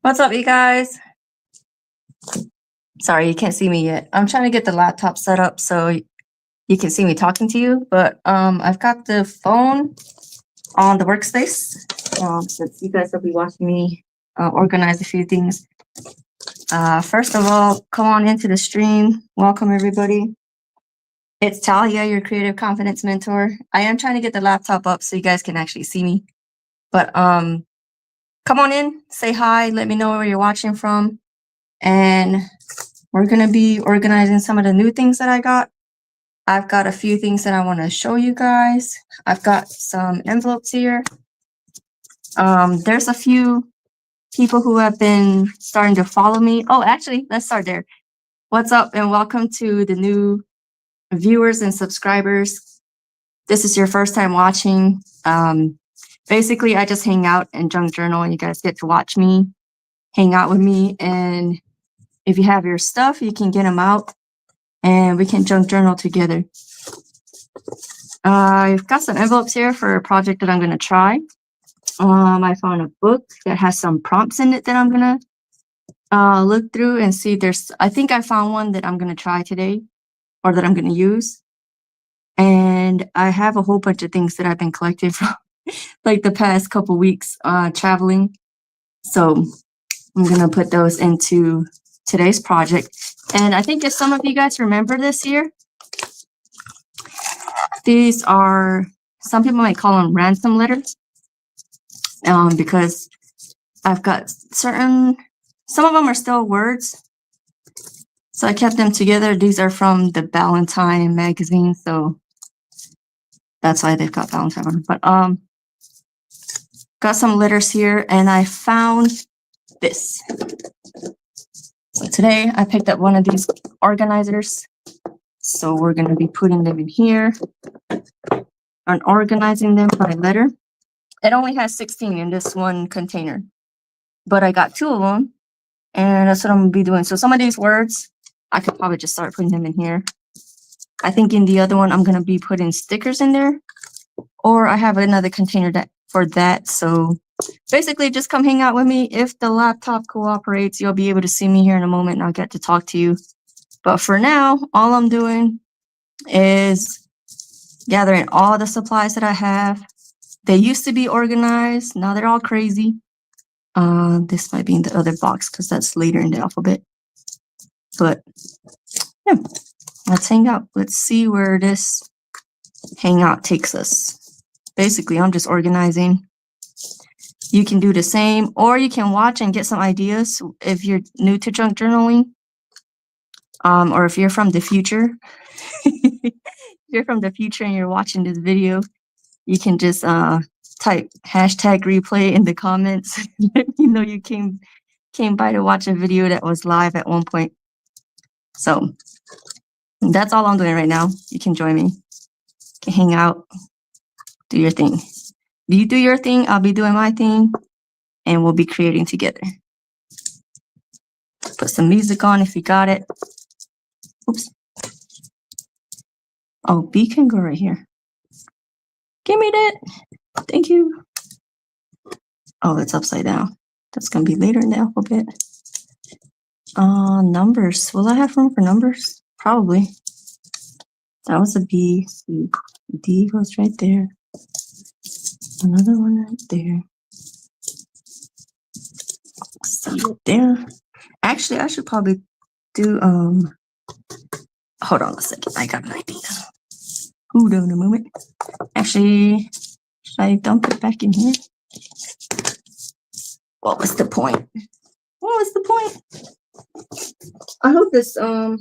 What's up, you guys? Sorry, you can't see me yet. I'm trying to get the laptop set up so you can see me talking to you, but I've got the phone on the workspace. Since you guys will be watching me organize a few things. First of all, come on into the stream. Welcome, everybody. It's Talia, your creative confidence mentor. I am trying to get the laptop up so you guys can actually see me. But come on in, say hi, let me know where you're watching from. And we're going to be organizing some of the new things that I got. I've got a few things that I want to show you guys. I've got some envelopes here. There's a few people who have been starting to follow me. Oh, actually, let's start there. What's up and welcome to the new viewers and subscribers. This is your first time watching. Basically, I just hang out and junk journal and you guys get to watch me, hang out with me. And if you have your stuff, you can get them out and we can junk journal together. I've got some envelopes here for a project that I'm going to try. I found a book that has some prompts in it that I'm going to look through and see. I think I found one that I'm going to try today or that I'm going to use. And I have a whole bunch of things that I've been collecting from like the past couple weeks traveling. So I'm going to put those into today's project. And I think if some of you guys remember this year, these are, some people might call them ransom letters, because I've got some of them are still words. So I kept them together. These are from the Valentine magazine. So that's why they've got Valentine on. But got some letters here and I found this. So today I picked up one of these organizers. So we're going to be putting them in here and organizing them by letter. It only has 16 in this one container, but I got 2 of them and that's what I'm going to be doing. So some of these words, I could probably just start putting them in here. I think in the other one, I'm going to be putting stickers in there, or I have another container for that. So basically just come hang out with me. If the laptop cooperates, you'll be able to see me here in a moment and I'll get to talk to you. But for now, all I'm doing is gathering all the supplies that I have. They used to be organized. Now they're all crazy. This might be in the other box because that's later in the alphabet. But yeah, let's hang out. Let's see where this hangout takes us. Basically, I'm just organizing. You can do the same, or you can watch and get some ideas if you're new to junk journaling. Or if you're from the future, if you're from the future and you're watching this video, you can just type #replay in the comments. Let me know you came by to watch a video that was live at one point. So that's all I'm doing right now. You can join me. You can hang out, do your thing. You do your thing, I'll be doing my thing, and we'll be creating together. Put some music on if you got it. Oops. Oh, B can go right here. Give me that. Thank you. Oh, it's upside down. That's going to be later in the alphabet. Numbers. Will I have room for numbers? Probably. That was a B. C. D goes right there. Another one right there. C right there. Actually, I should probably do, hold on a second. I got an idea. Hold on a moment. Actually, should I dump it back in here? What was the point? What was the point? I hope this, come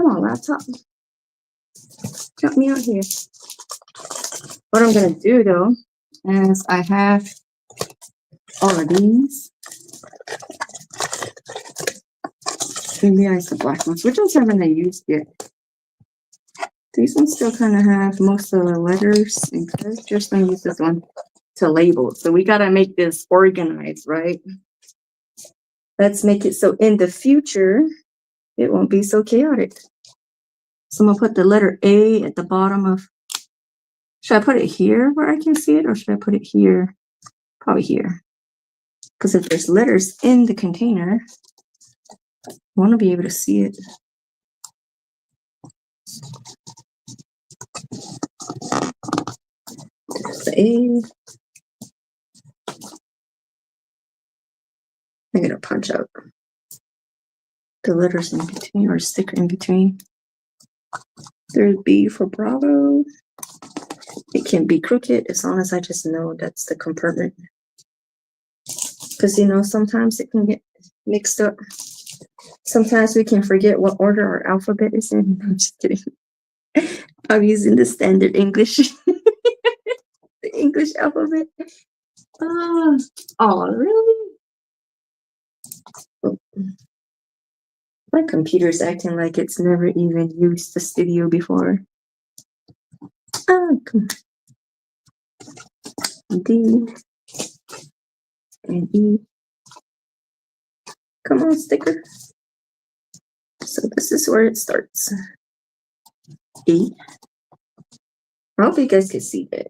on, laptop. Help me out here. What I'm going to do, though, is I have all of these. Maybe I the black ones. Which ones haven't I used yet? These ones still kind of have most of the letters and characters. Let me use this one to label. So we got to make this organized, right? Let's make it so in the future, it won't be so chaotic. So I'm going to put the letter A at the bottom of, should I put it here where I can see it? Or should I put it here? Probably here. Because if there's letters in the container, I want to be able to see it. There's the A. I'm going to punch out the letters in between, or sticker in between. There's B for Bravo. It can be crooked as long as I just know that's the compartment. Because, you know, sometimes it can get mixed up. Sometimes we can forget what order our alphabet is in. I'm just kidding. I'm using the standard English. The English alphabet. Oh, really? My computer's acting like it's never even used the studio before. Oh, come on. D and E. Come on, sticker. So this is where it starts. E. I hope you guys can see that.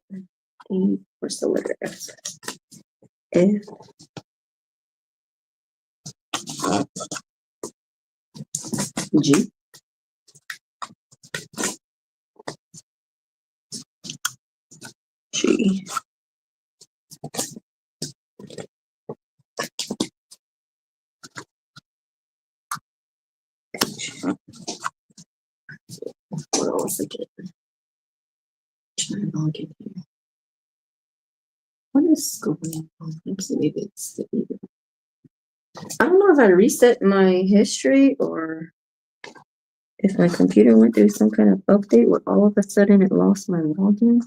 E. Where's the letter F? F. G. G. H. What else I get? Trying to log in here. What is going on? Maybe it's the E. I don't know if I reset my history or if my computer went through some kind of update where all of a sudden it lost my login.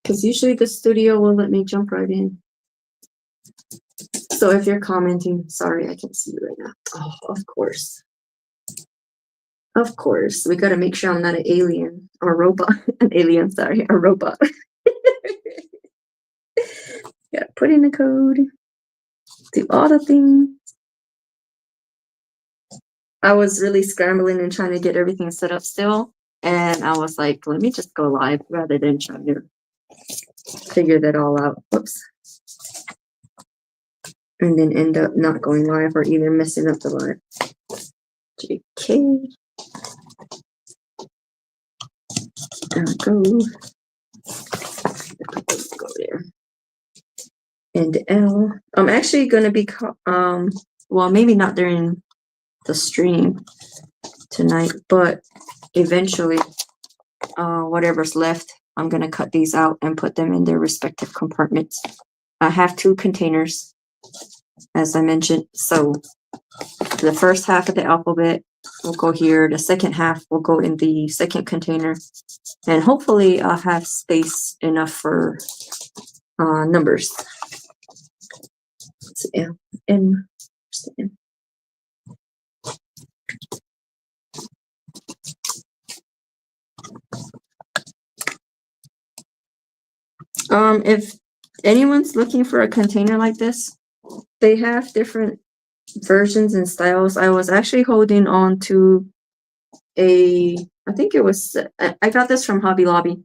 Because usually the studio will let me jump right in. So if you're commenting, sorry, I can't see you right now. Oh, of course. Of course. We got to make sure I'm not an alien or robot. An alien, sorry, a robot. Yeah, put in the code. Do all the things. I was really scrambling and trying to get everything set up still. And I was like, let me just go live rather than trying to figure that all out. Whoops. And then end up not going live or either messing up the live. JK. And go. Go there. And L. I'm actually going to be, well, maybe not during the stream tonight, but eventually, whatever's left, I'm going to cut these out and put them in their respective compartments. I have 2 containers, as I mentioned. So the first half of the alphabet will go here. The second half will go in the second container. And hopefully I'll have space enough for numbers. It's M. M. M. If anyone's looking for a container like this, they have different versions and styles. I was actually holding on to I think it was, I got this from Hobby Lobby.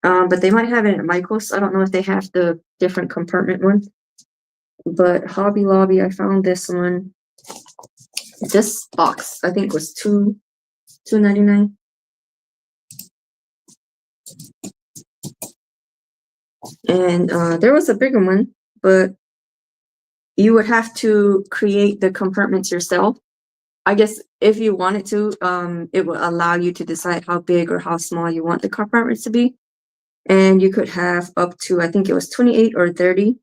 But they might have it at Michael's. I don't know if they have the different compartment one. But Hobby Lobby, I found this one. This box, I think, was $2.99. And there was a bigger one, but you would have to create the compartments yourself. I guess if you wanted to, it will allow you to decide how big or how small you want the compartments to be. And you could have up to, I think it was 28 or 30.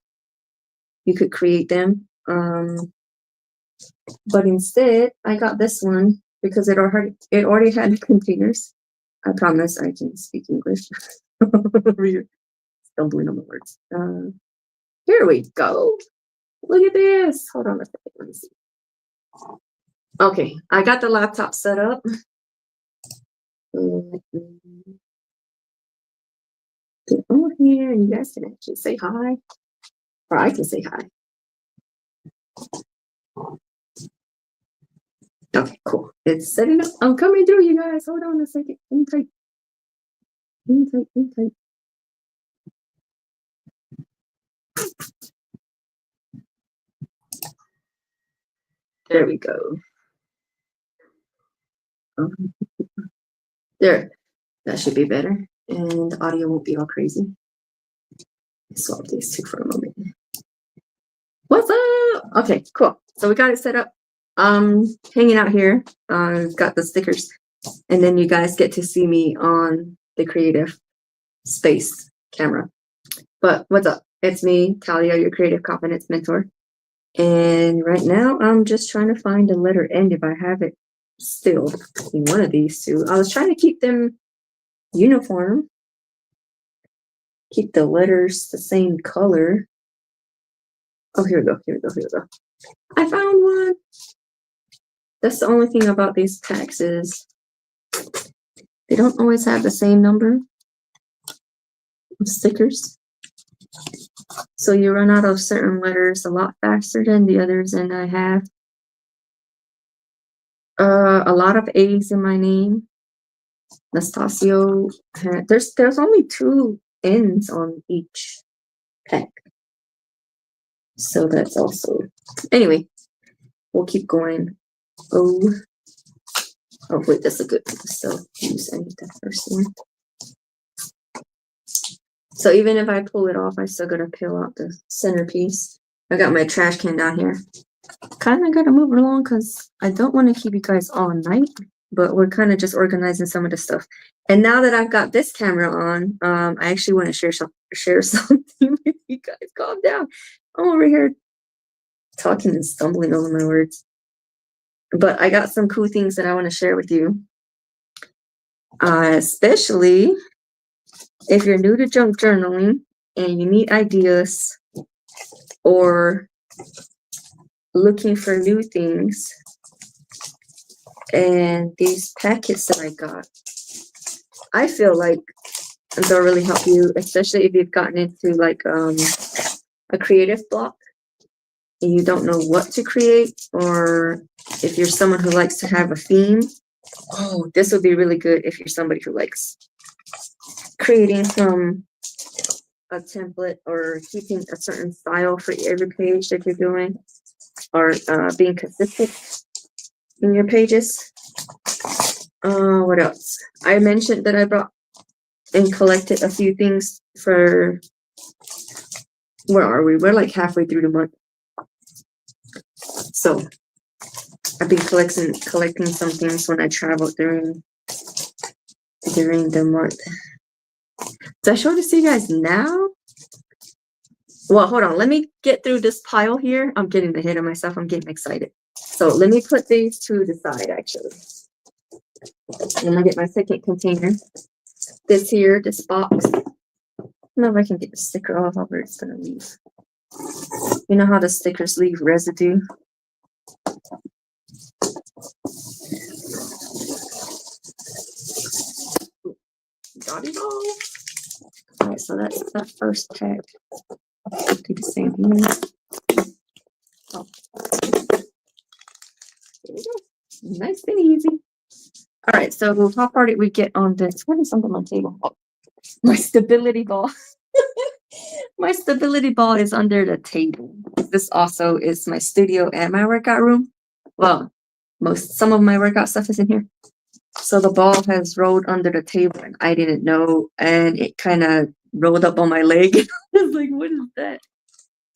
You could create them. But instead, I got this one because it already had containers. I promise I can speak English. Stumbling on the words. Here we go. Look at this. Hold on a second. Let me see. Okay, I got the laptop set up. Get on here, and you guys can actually say hi, or I can say hi. Okay, cool. It's setting up. I'm coming through, you guys. Hold on a second. In tight. In tight. In tight. There we go. There. That should be better. And the audio won't be all crazy. Swap these two for a moment. What's up? Okay, cool. So we got it set up. Hanging out here. Got the stickers. And then you guys get to see me on the creative space camera. But what's up? It's me, Talia, your creative confidence mentor. And right now I'm just trying to find the letter N if I have it still in one of these two. I was trying to keep them uniform. Keep the letters the same color. Oh, here we go. I found one. That's the only thing about these packs is they don't always have the same number of stickers. So you run out of certain letters a lot faster than the others, and I have a lot of A's in my name. Nastasio. There's only 2 N's on each pack. So that's also anyway, we'll keep going. Oh wait, that's a good one. So I need that first one. So even if I pull it off, I still gotta peel out the centerpiece. I got my trash can down here. Kind of gotta move it along because I don't want to keep you guys all night, but we're kind of just organizing some of the stuff. And now that I've got this camera on, I actually want to share something with you guys. Calm down. I'm over here talking and stumbling over my words. But I got some cool things that I want to share with you. Especially if you're new to junk journaling and you need ideas or looking for new things. And these packets that I got, I feel like they'll really help you, especially if you've gotten into like a creative block and you don't know what to create, or if you're someone who likes to have a theme. Oh, this would be really good if you're somebody who likes creating from a template or keeping a certain style for every page that you're doing, or being consistent in your pages. What else? I mentioned that I brought and collected a few things for, where are we? We're like halfway through the month. So I've been collecting some things when I traveled during the month. Did I show this to you guys now? Well, hold on. Let me get through this pile here. I'm getting ahead of myself. I'm getting excited. So let me put these to the side, actually. I'm gonna get my second container. This box. I don't know if I can get the sticker off, however it's gonna leave. You know how the stickers leave residue? Got it all. All right, so that's that first pack. Do the same here. Oh. There we go. Nice and easy. All right, so how far did we get on this? What is something on the table? Oh, my stability ball. My stability ball is under the table. This also is my studio and my workout room. Well, some of my workout stuff is in here. So the ball has rolled under the table and I didn't know, and it kind of rolled up on my leg. I was like, what is that?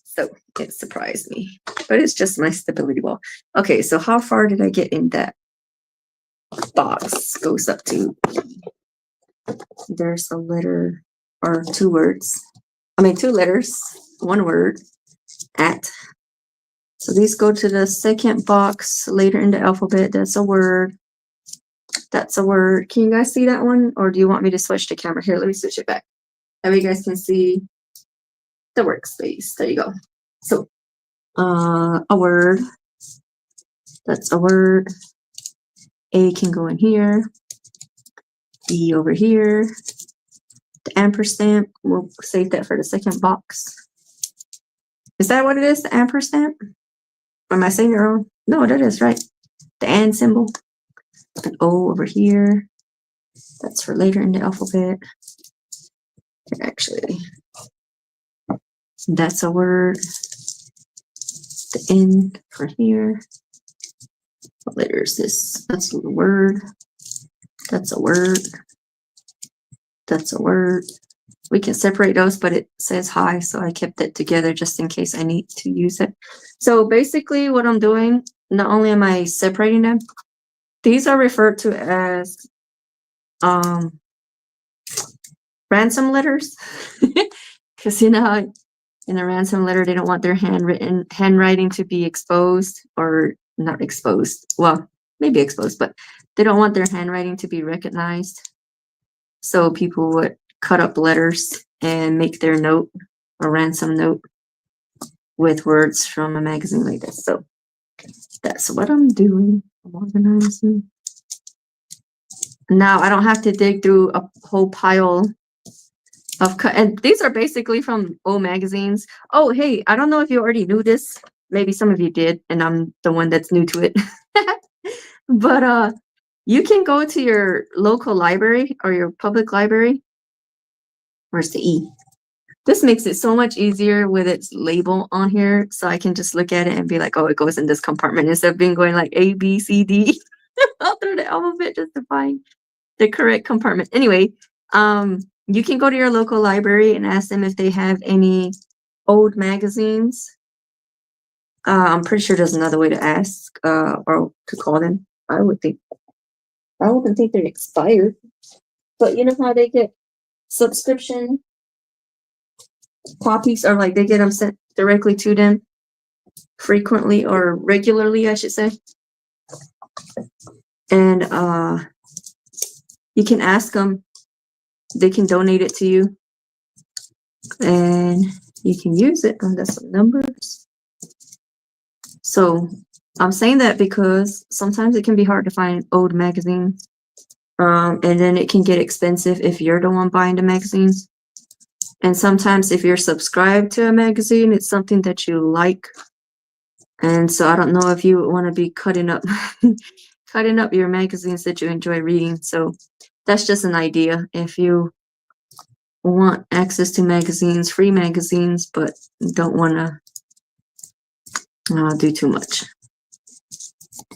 So it surprised me, but it's just my stability ball. Okay, so how far did I get in that box? Goes up to, there's a letter or 2 words. I mean, 2 letters, 1 word, at. So these go to the second box later in the alphabet. That's a word. That's a word. Can you guys see that one? Or do you want me to switch the camera? Here, let me switch it back. That way you guys can see the workspace. There you go. So, a word. That's a word. A can go in here. B over here. The ampersand, we'll save that for the second box. Is that what it is, the ampersand? Am I saying it wrong? No, that is right. The and symbol. An O over here. That's for later in the alphabet. Actually, that's a word. The N for here. What letter is this? That's a word. That's a word. That's a word. We can separate those, but it says high, so I kept it together just in case I need to use it. So basically what I'm doing, not only am I separating them, these are referred to as ransom letters. Because you know how in a ransom letter they don't want their handwriting to be exposed, or not exposed. Well, maybe exposed, but they don't want their handwriting to be recognized. So people would cut up letters and make their note, a ransom note, with words from a magazine like this. So that's what I'm doing. I'm organizing. Now I don't have to dig through a whole pile of and these are basically from old magazines. Oh, hey, I don't know if you already knew this. Maybe some of you did, and I'm the one that's new to it. But you can go to your local library or your public library. Where's the E? This makes it so much easier with its label on here, so I can just look at it and be like, oh, it goes in this compartment, instead of being going like A, B, C, D all through the alphabet just to find the correct compartment. Anyway, you can go to your local library and ask them if they have any old magazines. I'm pretty sure there's another way to ask or to call them. I wouldn't think they're expired, but you know how they get subscription copies, or like they get them sent directly to them frequently or regularly, I should say. And you can ask them, they can donate it to you, and you can use it under some numbers. So I'm saying that because sometimes it can be hard to find old magazines, and then it can get expensive if you're the one buying the magazines. And sometimes if you're subscribed to a magazine, it's something that you like. And so I don't know if you want to be cutting up your magazines that you enjoy reading. So that's just an idea. If you want access to magazines, free magazines, but don't want to do too much.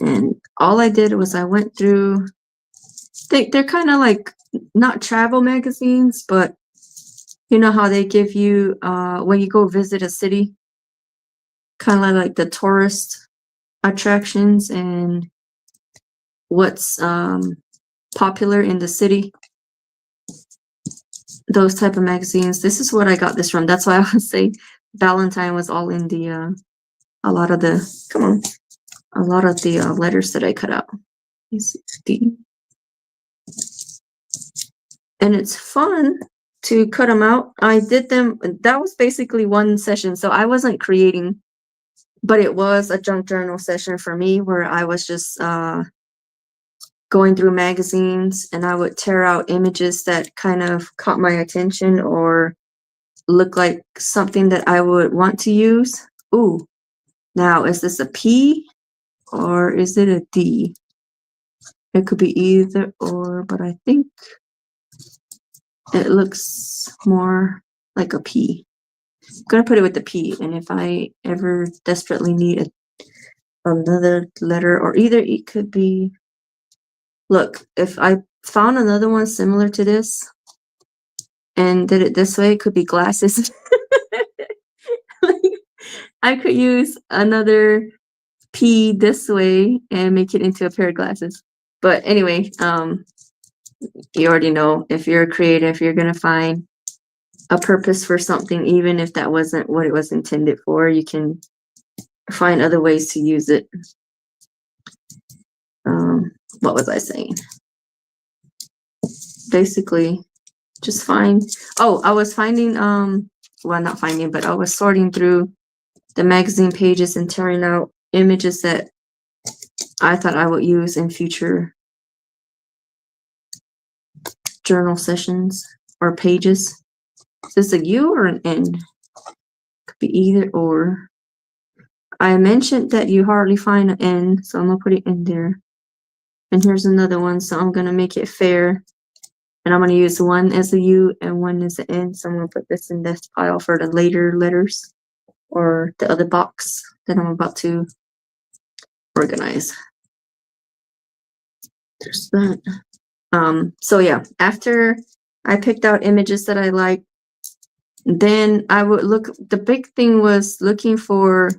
And all I did was I went through, they're kind of like not travel magazines, but you know how they give you when you go visit a city, kind of like the tourist attractions and what's popular in the city, those type of magazines. This is what I got this from. That's why I would say Valentine was all in the a lot of the letters that I cut out. And it's fun to cut them out. I did them, that was basically one session, so I wasn't creating, but it was a junk journal session for me where I was just going through magazines, and I would tear out images that kind of caught my attention or look like something that I would want to use. Ooh, now is this a P or is it a D? It could be either or, but I think it looks more like a P. I'm gonna put it with the P, and if I ever desperately need another letter, or either it could be, look, if I found another one similar to this and did it this way, it could be glasses. I could use another P this way and make it into a pair of glasses. But anyway, you already know, if you're creative, you're gonna find a purpose for something, even if that wasn't what it was intended for. You can find other ways to use it. What was I saying? Basically, just find. Oh, I was finding. Well, not finding, but I was sorting through the magazine pages and tearing out images that I thought I would use in future journal sessions or pages. Is this a U or an N? Could be either or. I mentioned that you hardly find an N, so I'm gonna put it in there. And here's another one, so I'm gonna make it fair. And I'm gonna use one as a U and one as an N. So I'm gonna put this in this pile for the later letters, or the other box that I'm about to organize. There's that. So yeah, after I picked out images that I like, then I would look, the big thing was looking for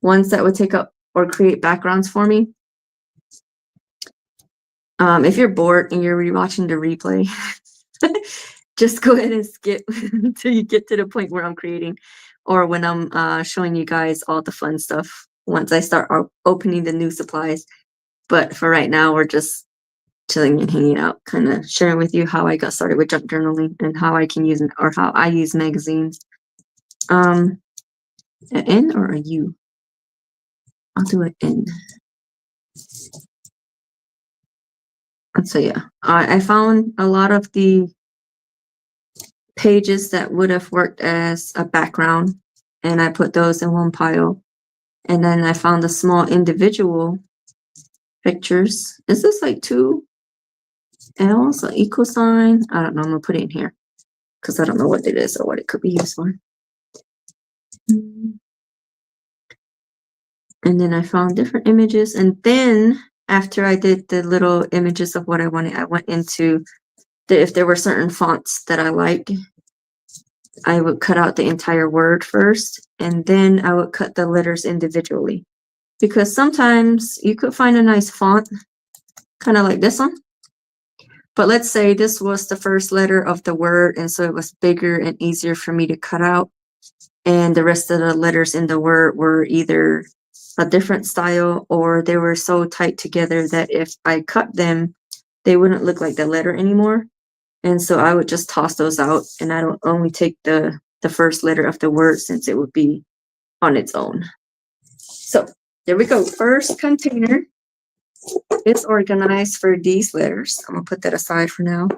ones that would take up or create backgrounds for me. If you're bored and you're rewatching the replay, just go ahead and skip until you get to the point where I'm creating, or when I'm showing you guys all the fun stuff once I start opening the new supplies. But for right now, we're just chilling and hanging out, kind of sharing with you how I got started with junk journaling and how I can use, or how I use magazines. An N or a U? I'll do an N. And so yeah, I found a lot of the pages that would have worked as a background, and I put those in one pile. And then I found the small individual pictures. Is this like two L's, an equal sign? I don't know. I'm gonna put it in here because I don't know what it is or what it could be used for. And then I found different images. And then after I did the little images of what I wanted, I went into if there were certain fonts that I like, I would cut out the entire word first, and then I would cut the letters individually. Because sometimes you could find a nice font, kind of like this one. But let's say this was the first letter of the word, and so it was bigger and easier for me to cut out. And the rest of the letters in the word were either a different style, or they were so tight together that if I cut them, they wouldn't look like the letter anymore. And so I would just toss those out, and I don't only take the first letter of the word since it would be on its own. So there we go. First container is organized for these letters. I'm gonna put that aside for now.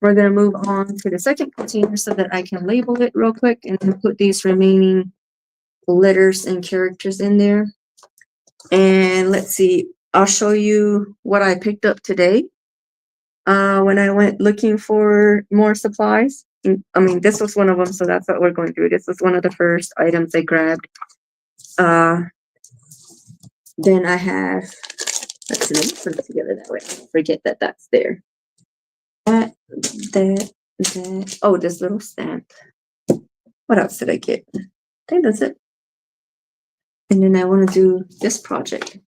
We're gonna move on to the second container so that I can label it real quick and then put these remaining letters and characters in there. And let's see, I'll show you what I picked up today. When I went looking for more supplies, I mean, this was one of them, so that's what we're going through. This was one of the first items I grabbed. Then I have, let's see, let me put it together that way. Forget that that's there. That, oh, this little stamp. What else did I get? I think that's it. And then I want to do this project.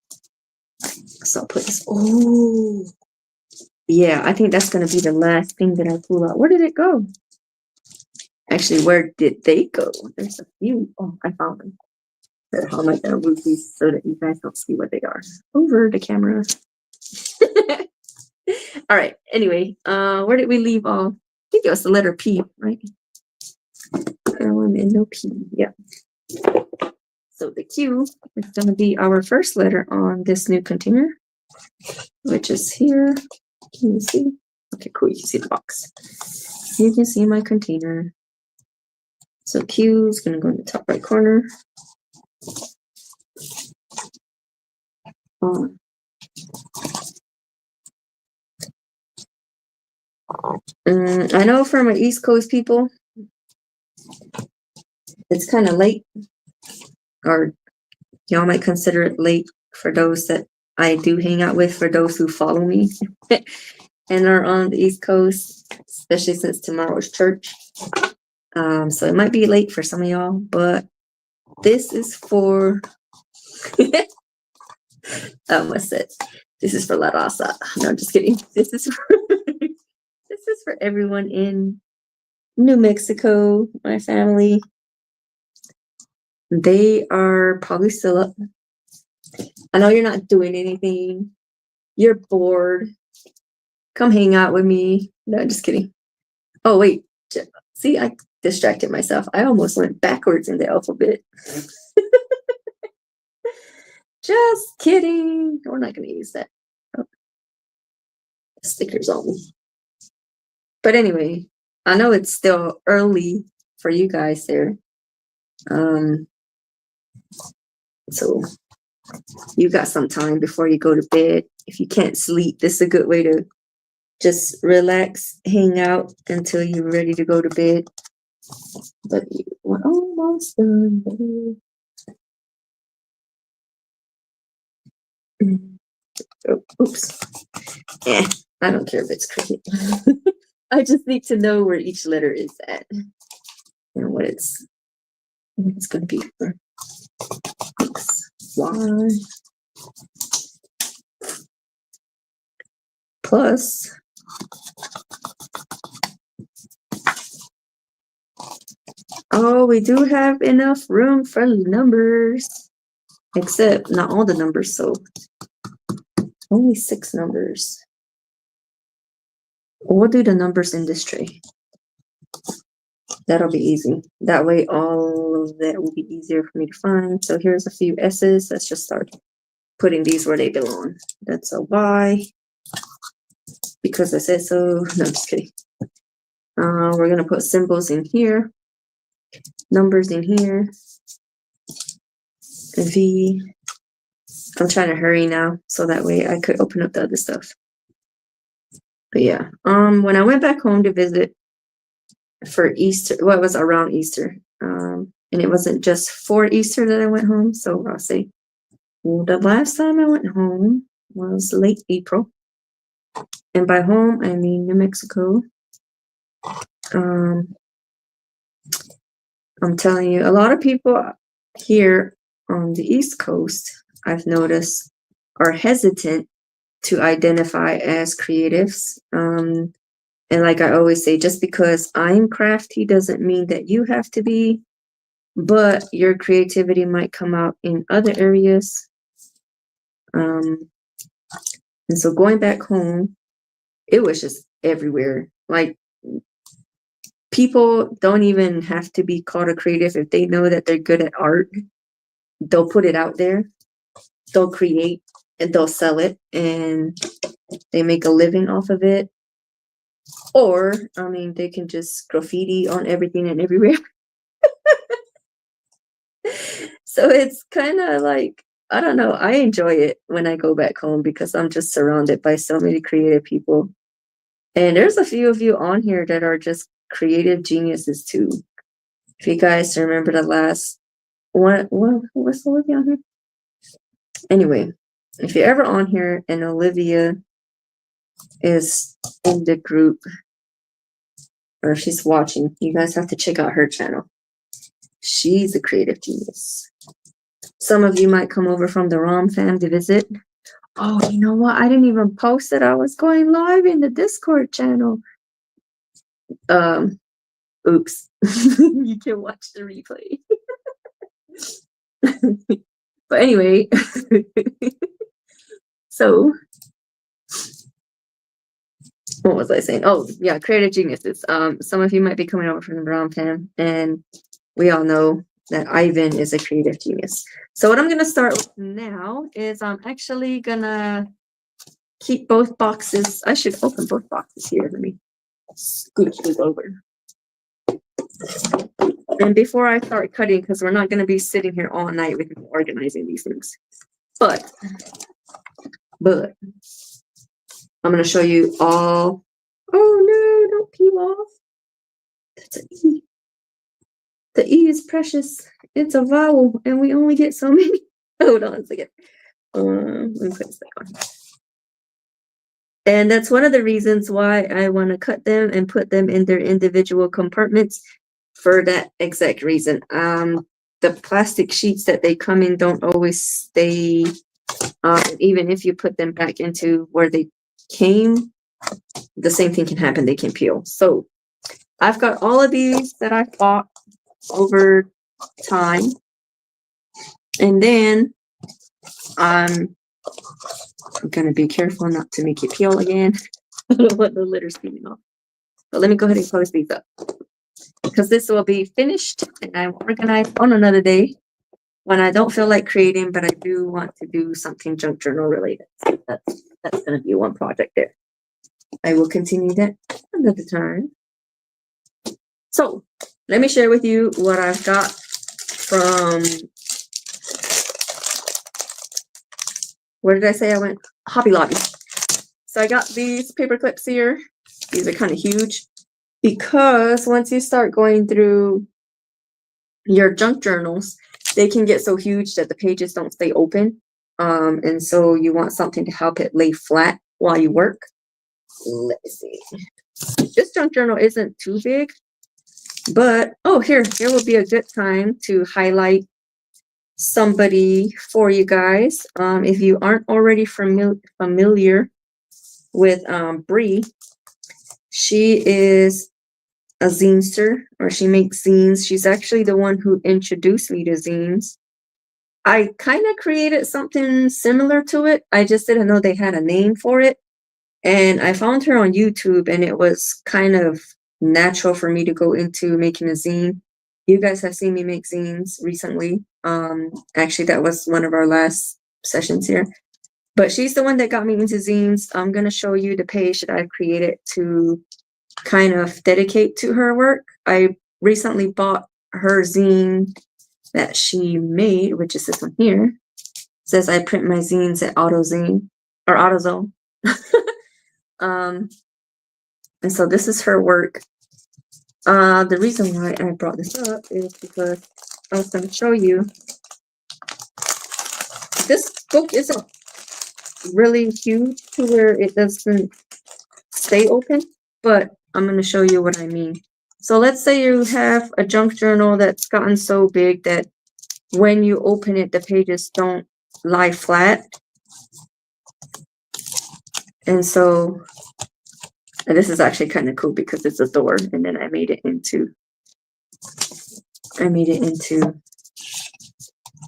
So I'll put this, oh, yeah, I think that's going to be the last thing that I pull out. Where did it go? Actually, where did they go? There's a few. Oh, I found them. How am I going to move these so that you guys don't see what they are? Over the camera. All right. Anyway, where did we leave off? I think it was the letter P, right? No P. Yeah. So the Q is going to be our first letter on this new container, which is here. Can you see? Okay, cool. You can see the box. You can see my container. So Q is going to go in the top right corner. I know for my East Coast people, it's kind of late, or y'all might consider it late for those that I do hang out with, for those who follow me and are on the East Coast, especially since tomorrow is church. So it might be late for some of y'all, but this is for, I almost said, this is for La Raza. No, I'm just kidding. This is for everyone in New Mexico, my family. They are probably still up. I know you're not doing anything. You're bored. Come hang out with me. No, just kidding. Oh, wait. See, I distracted myself. I almost went backwards in the alphabet. Just kidding. We're not going to use that. Oh. Stickers on me. But anyway, I know it's still early for you guys there. So you got some time before you go to bed. If you can't sleep, this is a good way to just relax, hang out until you're ready to go to bed. But we're almost done. Oh, oops. I don't care if it's cricket. I just need to know where each letter is at and what it's going to be for X, Y, plus oh, we do have enough room for numbers, except not all the numbers, so only 6 numbers. We'll do the numbers in this tray. That'll be easy. That way all of that will be easier for me to find. So here's a few S's. Let's just start putting these where they belong. That's a Y, because I said so. No, I'm just kidding. We're going to put symbols in here, numbers in here, a V. I'm trying to hurry now, so that way I could open up the other stuff. But yeah, when I went back home to visit for Easter, well, it was around Easter, and it wasn't just for Easter that I went home. So I'll say, well, the last time I went home was late April, and by home I mean New Mexico. I'm telling you, a lot of people here on the East Coast, I've noticed, are hesitant to identify as creatives. And like I always say, just because I'm crafty doesn't mean that you have to be, but your creativity might come out in other areas. And so going back home, it was just everywhere. Like, people don't even have to be called a creative. If they know that they're good at art, they'll put it out there, they'll create, and they'll sell it, and they make a living off of it. Or, I mean, they can just graffiti on everything and everywhere. So it's kind of like, I don't know, I enjoy it when I go back home because I'm just surrounded by so many creative people. And there's a few of you on here that are just creative geniuses too. If you guys remember the last one, what's Olivia on here? Anyway, if you're ever on here and Olivia is in the group, or if she's watching, you guys have to check out her channel. She's a creative genius. Some of you might come over from the ROM fam to visit. Oh, you know what? I didn't even post that I was going live in the Discord channel. Oops. You can watch the replay. But anyway, so what was I saying? Oh, yeah, creative geniuses. Some of you might be coming over from the ROM fam, and we all know that Ivan is a creative genius. So what I'm going to start with now is I'm actually going to keep both boxes. I should open both boxes here. Let me scooch this over. And before I start cutting, because we're not going to be sitting here all night with me organizing these things. But I'm going to show you all. Oh, no, don't peel off. That's an E. The E is precious. It's a vowel, and we only get so many. Hold on a second. Let me put this back on. And that's one of the reasons why I want to cut them and put them in their individual compartments for that exact reason. The plastic sheets that they come in don't always stay. Even if you put them back into where they came, the same thing can happen. They can peel. So I've got all of these that I bought over time, and then I'm gonna be careful not to make it peel again. I don't want the litter spilling off, but let me go ahead and close these up because this will be finished and I will organize on another day when I don't feel like creating, but I do want to do something junk journal related. So that's gonna be one project there. I will continue that another time. So let me share with you what I've got from, where did I say I went? Hobby Lobby. So I got these paper clips here. These are kind of huge because once you start going through your junk journals, they can get so huge that the pages don't stay open. And so you want something to help it lay flat while you work. Let me see. This junk journal isn't too big, but oh, here would be a good time to highlight somebody for you guys. If you aren't already familiar with Bree, she is a zinester, or she makes zines. She's actually the one who introduced me to zines. I kind of created something similar to it. I just didn't know they had a name for it. And I found her on YouTube, and it was kind of natural for me to go into making a zine. You guys have seen me make zines recently. Actually, that was one of our last sessions here. But she's the one that got me into zines. I'm going to show you the page that I've created to kind of dedicate to her work. I recently bought her zine that she made, which is this one here. It says I print my zines at AutoZine or AutoZone. And so this is her work. The reason why I brought this up is because I was going to show you. This book isn't really huge to where it doesn't stay open, but I'm going to show you what I mean. So let's say you have a junk journal that's gotten so big that when you open it, the pages don't lie flat. And so, and this is actually kind of cool because it's a door, and then I made it into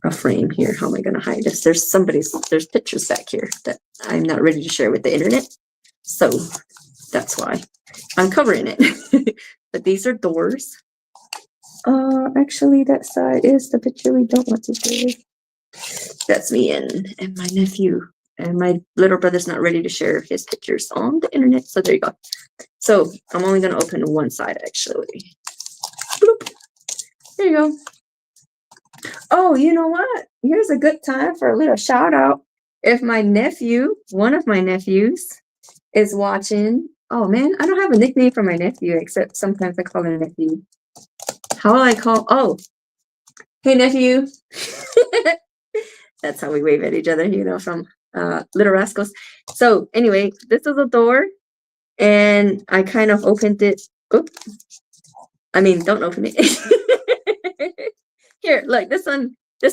a frame here. How am I going to hide this? There's pictures back here that I'm not ready to share with the internet. So that's why I'm covering it. But these are doors. Actually, that side is the picture we don't want to share. That's me and my nephew. And my little brother's not ready to share his pictures on the internet. So there you go. So I'm only going to open one side, actually. Bloop. There you go. Oh, you know what? Here's a good time for a little shout out. If my nephew, one of my nephews, is watching. Oh, man, I don't have a nickname for my nephew, except sometimes I call him nephew. How will I call? Oh, hey, nephew. That's how we wave at each other, you know, from Little Rascals. So anyway, this is a door, and I kind of opened it. Oop. I mean, don't open it. Here, look, this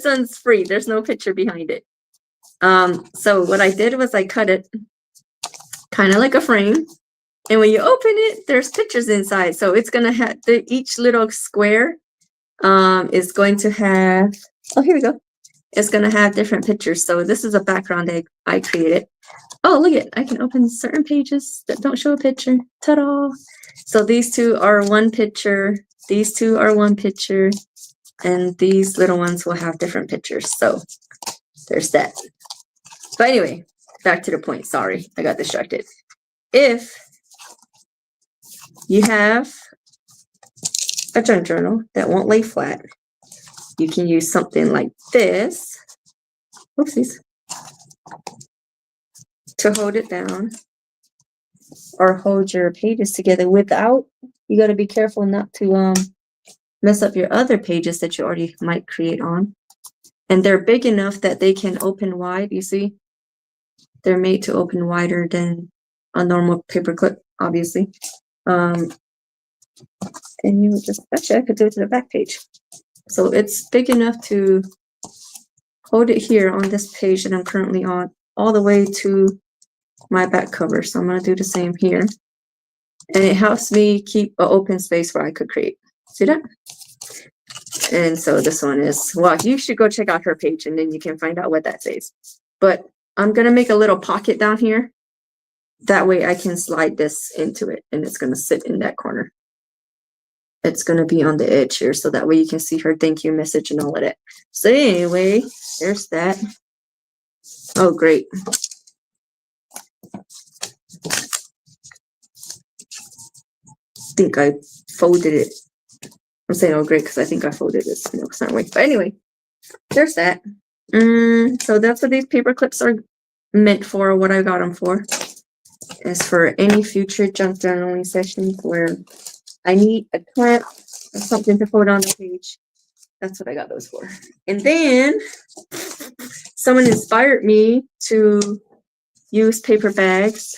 one's free. There's no picture behind it. So what I did was I cut it kind of like a frame. And when you open it, there's pictures inside. So it's going to have each little square is going to have, oh, here we go. It's going to have different pictures. So this is a background that I created. Oh, look at it. I can open certain pages that don't show a picture. Ta-da. So these two are one picture. These two are one picture. And these little ones will have different pictures. So there's that. But anyway, back to the point. Sorry, I got distracted. If you have a junk journal that won't lay flat, you can use something like this. Oopsies. To hold it down or hold your pages together without, you got to be careful not to mess up your other pages that you already might create on. And they're big enough that they can open wide. You see, they're made to open wider than a normal paper clip, obviously. And you would just, actually, I could do it to the back page. So it's big enough to hold it here on this page that I'm currently on, all the way to my back cover. So I'm going to do the same here. And it helps me keep an open space where I could create. See that? And so this one is, well, you should go check out her page and then you can find out what that says. But I'm going to make a little pocket down here. That way I can slide this into it and it's going to sit in that corner. It's going to be on the edge here. So that way you can see her thank you message and all of that. So anyway, there's that. Oh, great. I think I folded it. I'm saying oh great because I think I folded this. No, it's not way. But anyway, there's that. So that's what these paper clips are meant for, what I got them for. As for any future junk journaling sessions where I need a clamp or something to put on the page, that's what I got those for. And then Someone inspired me to use paper bags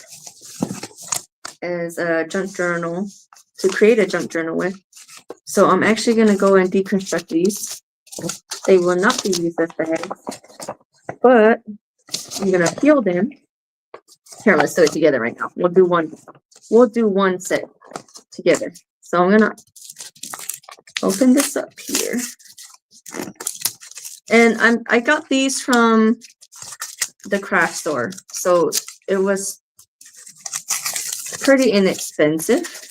as a junk journal, to create a junk journal with. So I'm actually going to go and deconstruct these. They will not be used as bags, but I'm going to peel them. Here, let's do it together right now. We'll do one set together. So I'm going to open this up here. And I got these from the craft store. So it was pretty inexpensive.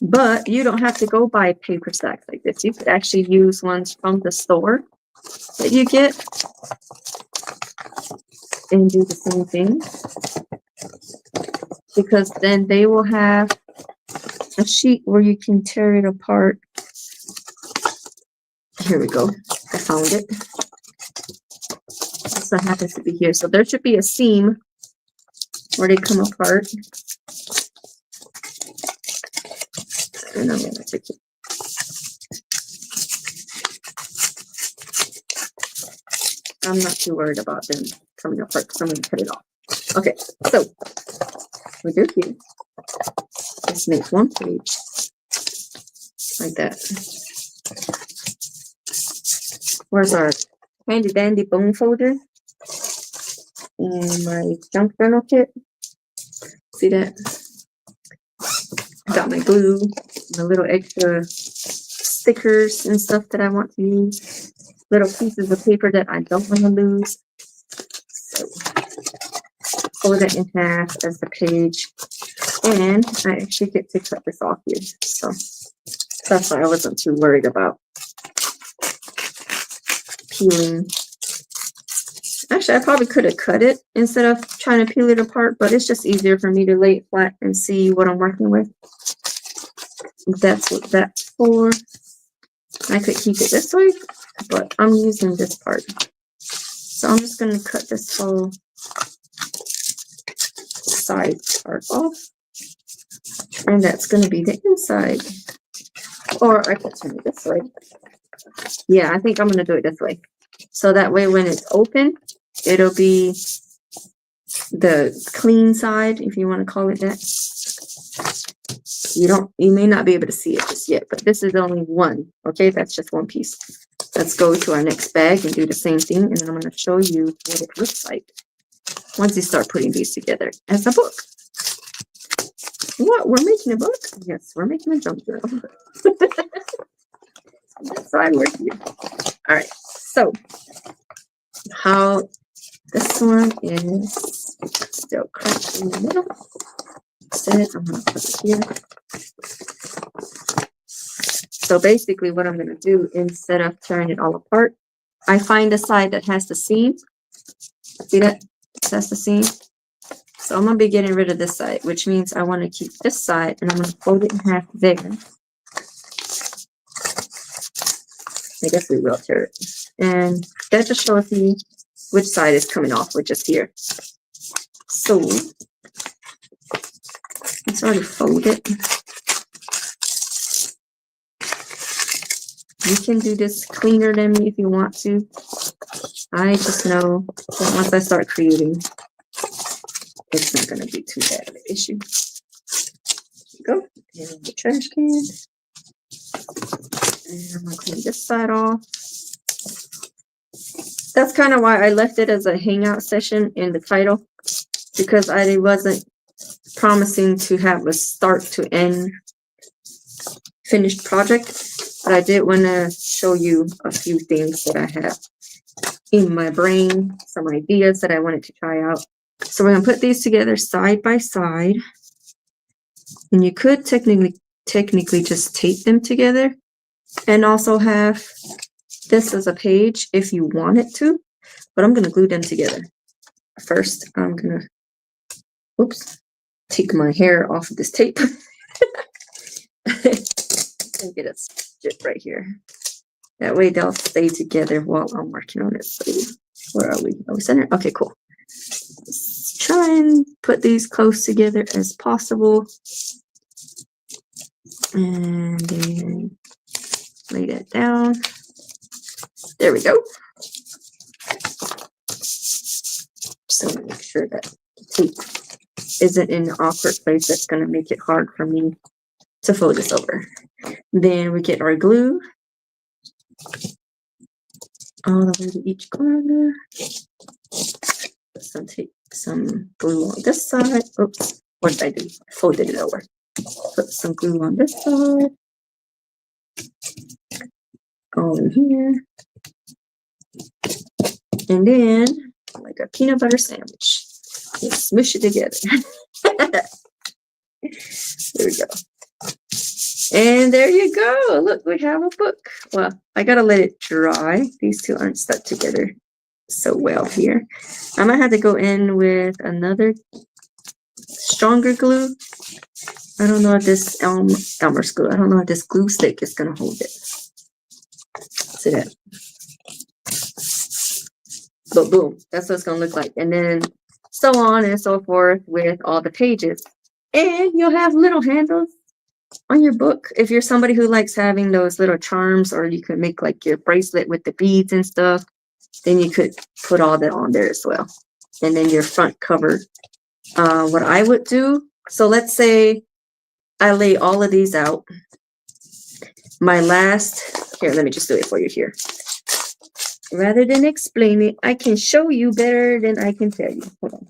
But you don't have to go buy paper sacks like this. You could actually use ones from the store that you get and do the same thing. Because then they will have a sheet where you can tear it apart. Here we go. I found it. This one happens to be here. So there should be a seam where they come apart. And I'm going to take it. I'm not too worried about them coming apart because I'm going to cut it off. Okay, so we do here. Let's make one page like that. Where's our handy dandy bone folder? And my junk journal kit. See that? Got my glue, my little extra stickers and stuff that I want to use. Little pieces of paper that I don't want to lose. So fold it in half as the page. And I actually get to cut this off here. So that's why I wasn't too worried about peeling. Actually, I probably could have cut it instead of trying to peel it apart, but it's just easier for me to lay it flat and see what I'm working with. That's what that's for. I could keep it this way, but I'm using this part. So I'm just going to cut this whole side part off. And that's going to be the inside. Or I could turn it this way. Yeah, I think I'm going to do it this way. So that way when it's open, it'll be the clean side, if you want to call it that. You may not be able to see it just yet, but this is only one. Okay, that's just one piece. Let's go to our next bag and do the same thing, and then I'm going to show you what it looks like once you start putting these together as a book. What? We're making a book? Yes, we're making a junk journal. That's why we're here. All right, so how this one is still cracked in the middle. Instead, I'm going to put it here. So basically what I'm going to do, instead of tearing it all apart, I find the side that has the seam. See that? That's the seam. So I'm going to be getting rid of this side, which means I want to keep this side, and I'm going to fold it in half there. I guess we will tear it. And that just shows you which side is coming off, which is here. So it's already folded. You can do this cleaner than me if you want to. I just know that once I start creating, it's not going to be too bad of an issue. There we go. And the trash can. And I'm going to clean this side off. That's kind of why I left it as a hangout session in the title, because I wasn't promising to have a start to end finished project, but I did want to show you a few things that I have in my brain, some ideas that I wanted to try out. So we're going to put these together side by side, and you could technically just tape them together and also have this as a page if you wanted to, but I'm going to glue them together. First, I'm going to, take my hair off of this tape. And get it strip right here. That way they'll stay together while I'm working on it. So where are we? Are we centered? Okay, cool. Let's try and put these close together as possible. And then lay that down. There we go. sure that the tape isn't in an awkward place that's going to make it hard for me to fold this over. Then we get our glue all the way to each corner. Take some glue on this side. Oops, what did I do? I folded it over. Put some glue on this side. All in here. And then, like a peanut butter sandwich, just smush it together. There we go. And there you go. Look, we have a book. Well, I gotta let it dry. These two aren't stuck together so well here. I might have to go in with another stronger glue. I don't know if this Elmer's glue. I don't know if this glue stick is gonna hold it. See that? But boom, that's what it's gonna look like. And then so on and so forth with all the pages. And you'll have little handles on your book. If you're somebody who likes having those little charms, or you could make like your bracelet with the beads and stuff, then you could put all that on there as well. And then your front cover. What I would do, so let's say I lay all of these out. My last, here, let me just do it for you here. Rather than explain it, I can show you better than I can tell you. Hold on.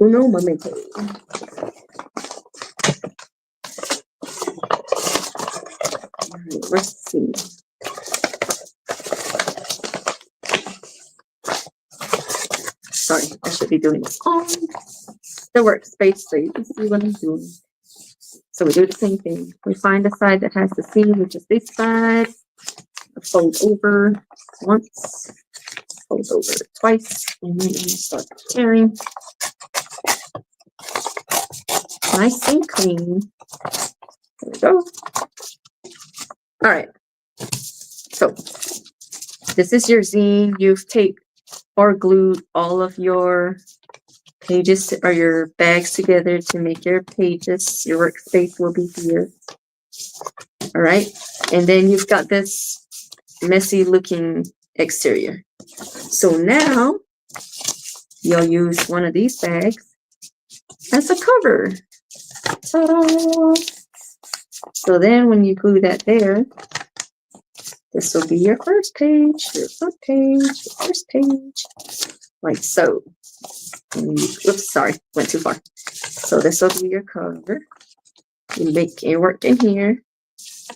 Uno momento. Let's see. Sorry, I should be doing this on the workspace so you can see what I'm doing. So we do the same thing. We find the side that has the seam, which is this side. Fold over once, fold over twice, and then I'm gonna start tearing. Nice and clean. There we go. All right. So this is your zine. You've taped or glued all of your pages or your bags together to make your pages. Your workspace will be here. All right. And then you've got this messy looking exterior. So now you'll use one of these bags as a cover. Ta-da! So then when you glue that there, this will be your first page, your front page, your first page, like so. And you, oops, sorry, went too far. So this will be your cover. You make your work in here.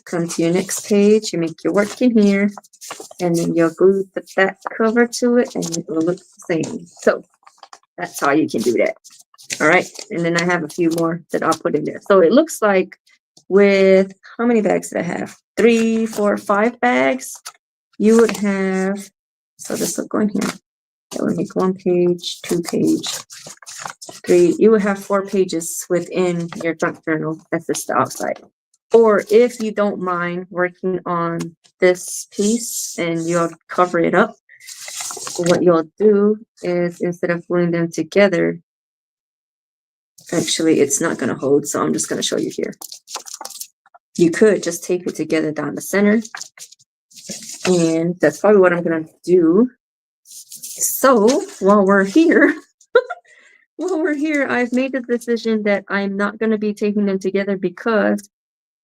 Come to your next page, you make your work in here, and then you'll glue the back cover to it, and it will look the same. So that's how you can do that. All right, and then I have a few more that I'll put in there. So it looks like with, how many bags did I have? 3, 4, 5 bags. You would have, so this will go in here. That would make 1 page, 2 page, 3. You would have 4 pages within your junk journal. That's just the outside. Or if you don't mind working on this piece and you'll cover it up, what you'll do is instead of gluing them together, actually it's not going to hold, so I'm just going to show you here. You could just tape it together down the center, and that's probably what I'm going to do. So while we're here, I've made the decision that I'm not going to be taping them together because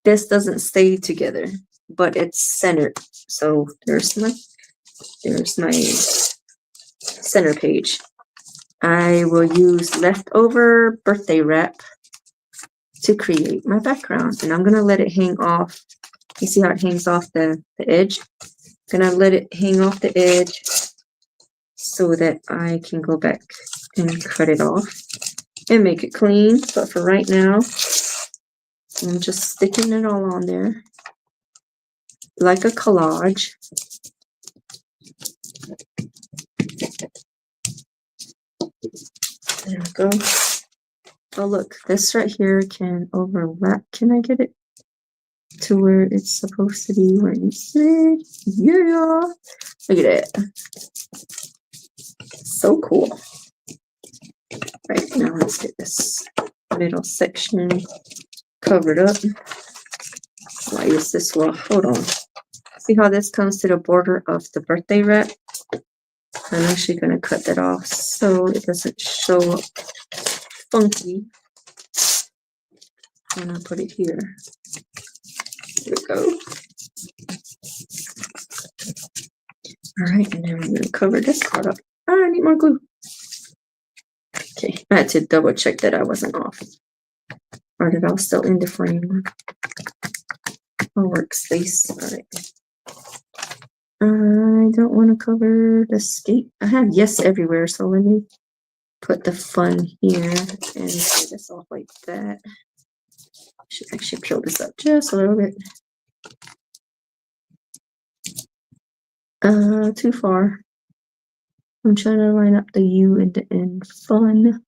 this doesn't stay together, but it's centered. So there's my center page. I will use leftover birthday wrap to create my background, and I'm gonna let it hang off. You see how it hangs off the edge? I'm gonna let it hang off the edge so that I can go back and cut it off and make it clean. But for right now, I'm just sticking it all on there like a collage. There we go. Oh, look, this right here can overlap. Can I get it to where it's supposed to be? Where it needs to be? Yeah. Look at that. So cool. Right, now let's get this middle section covered up. So I use this one. Hold on. See how this comes to the border of the birthday wrap? I'm actually going to cut that off so it doesn't show up funky. And I'll put it here. Here we go. All right, and then I'm going to cover this part up. Oh, I need more glue. Okay, I had to double check that I wasn't off. Or that I was still in the frame. Or workspace. All right. I don't want to cover the skate. I have yes everywhere, so let me put the fun here and put this off like that. I should actually peel this up just a little bit. Too far. I'm trying to line up the U and the N. Fun.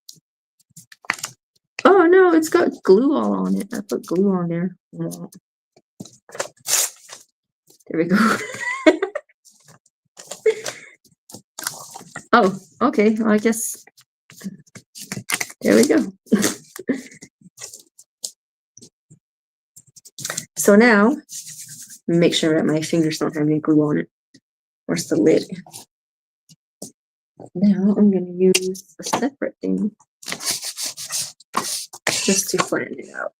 Oh no, it's got glue all on it. I put glue on there. There we go. Oh, okay. Well, I guess there we go. So now, make sure that my fingers don't have any glue on it. Where's the lid? Now I'm going to use a separate thing just to flatten it out.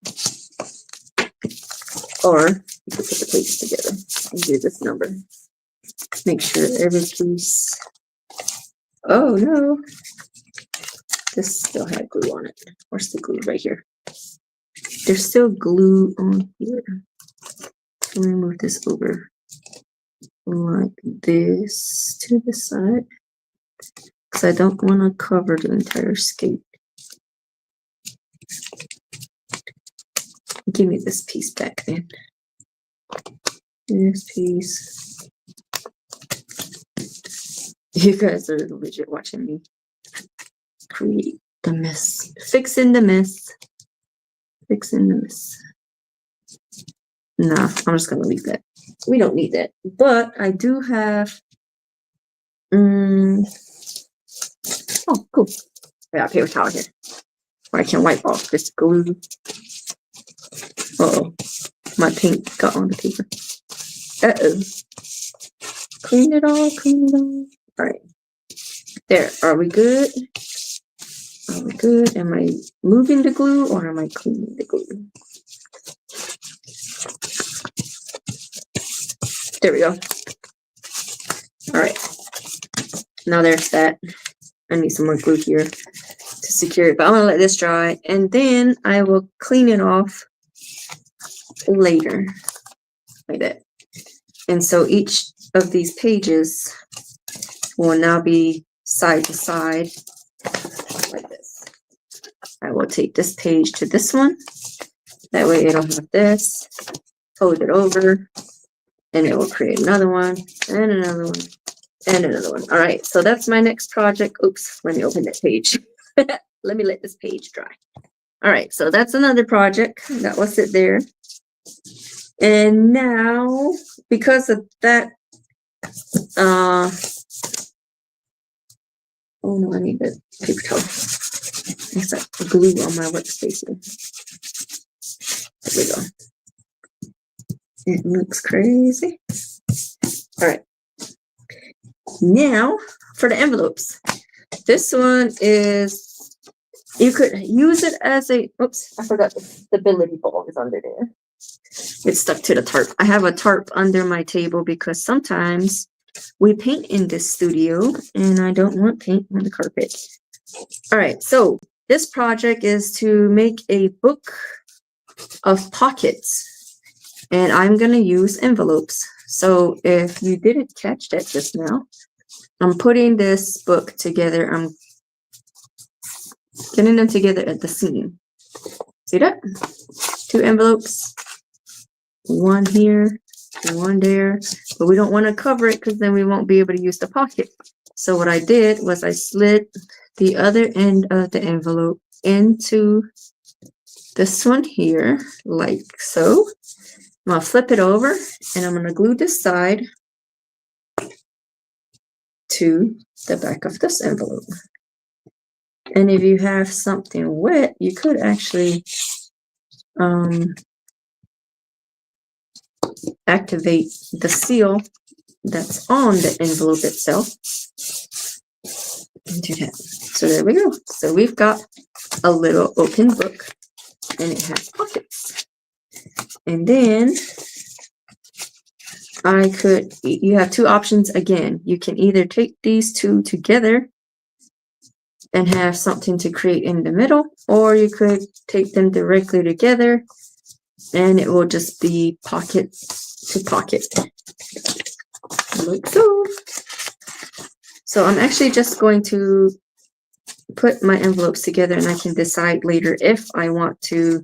Or you could put the plates together and do this number. Make sure every piece. Oh no, this still had glue on it. Where's the glue? Right here. There's still glue on here. Let me move this over like this to the side because I don't want to cover the entire skate. Give me this piece back then. This piece. You guys are legit watching me create the mess. Fixing the mess. Fixing the mess. Nah, I'm just gonna leave that. We don't need that. But I do have oh cool. I got a paper towel here. Where I can wipe off this glue. Uh-oh. My paint got on the paper. Uh-oh. Clean it all, clean it all. Alright. There. Are we good? Are we good? Am I moving the glue or am I cleaning the glue? There we go. Alright. Now there's that. I need some more glue here to secure it, but I'm gonna let this dry and then I will clean it off later. Like that. And so each of these pages will now be side to side like this. I will take this page to this one. That way it'll have this, fold it over, and it will create another one, and another one, and another one. All right, so that's my next project. Oops, let me open that page. Let me let this page dry. All right, so that's another project. That will sit there. And now, because of that, oh no, I need the paper towel. There's that glue on my workspace here. There we go. It looks crazy. All right. Now for the envelopes. This one is, you could use it as a, oops, I forgot the stability ball is under there. It's stuck to the tarp. I have a tarp under my table because sometimes we paint in this studio and I don't want paint on the carpet. All right, so this project is to make a book of pockets and I'm going to use envelopes. So if you didn't catch that just now, I'm putting this book together. I'm getting them together at the seam. See that? 2 envelopes. One here, one there, but we don't want to cover it because then we won't be able to use the pocket. So what I did was I slid the other end of the envelope into this one here, like so. I'm going to flip it over and I'm going to glue this side to the back of this envelope. And if you have something wet, you could actually activate the seal that's on the envelope itself. and do that. So there we go. So we've got a little open book and it has pockets. And then you have two options again. You can either take these two together and have something to create in the middle, or you could take them directly together and it will just be pocket to pocket. Like so. So I'm actually just going to put my envelopes together and I can decide later if I want to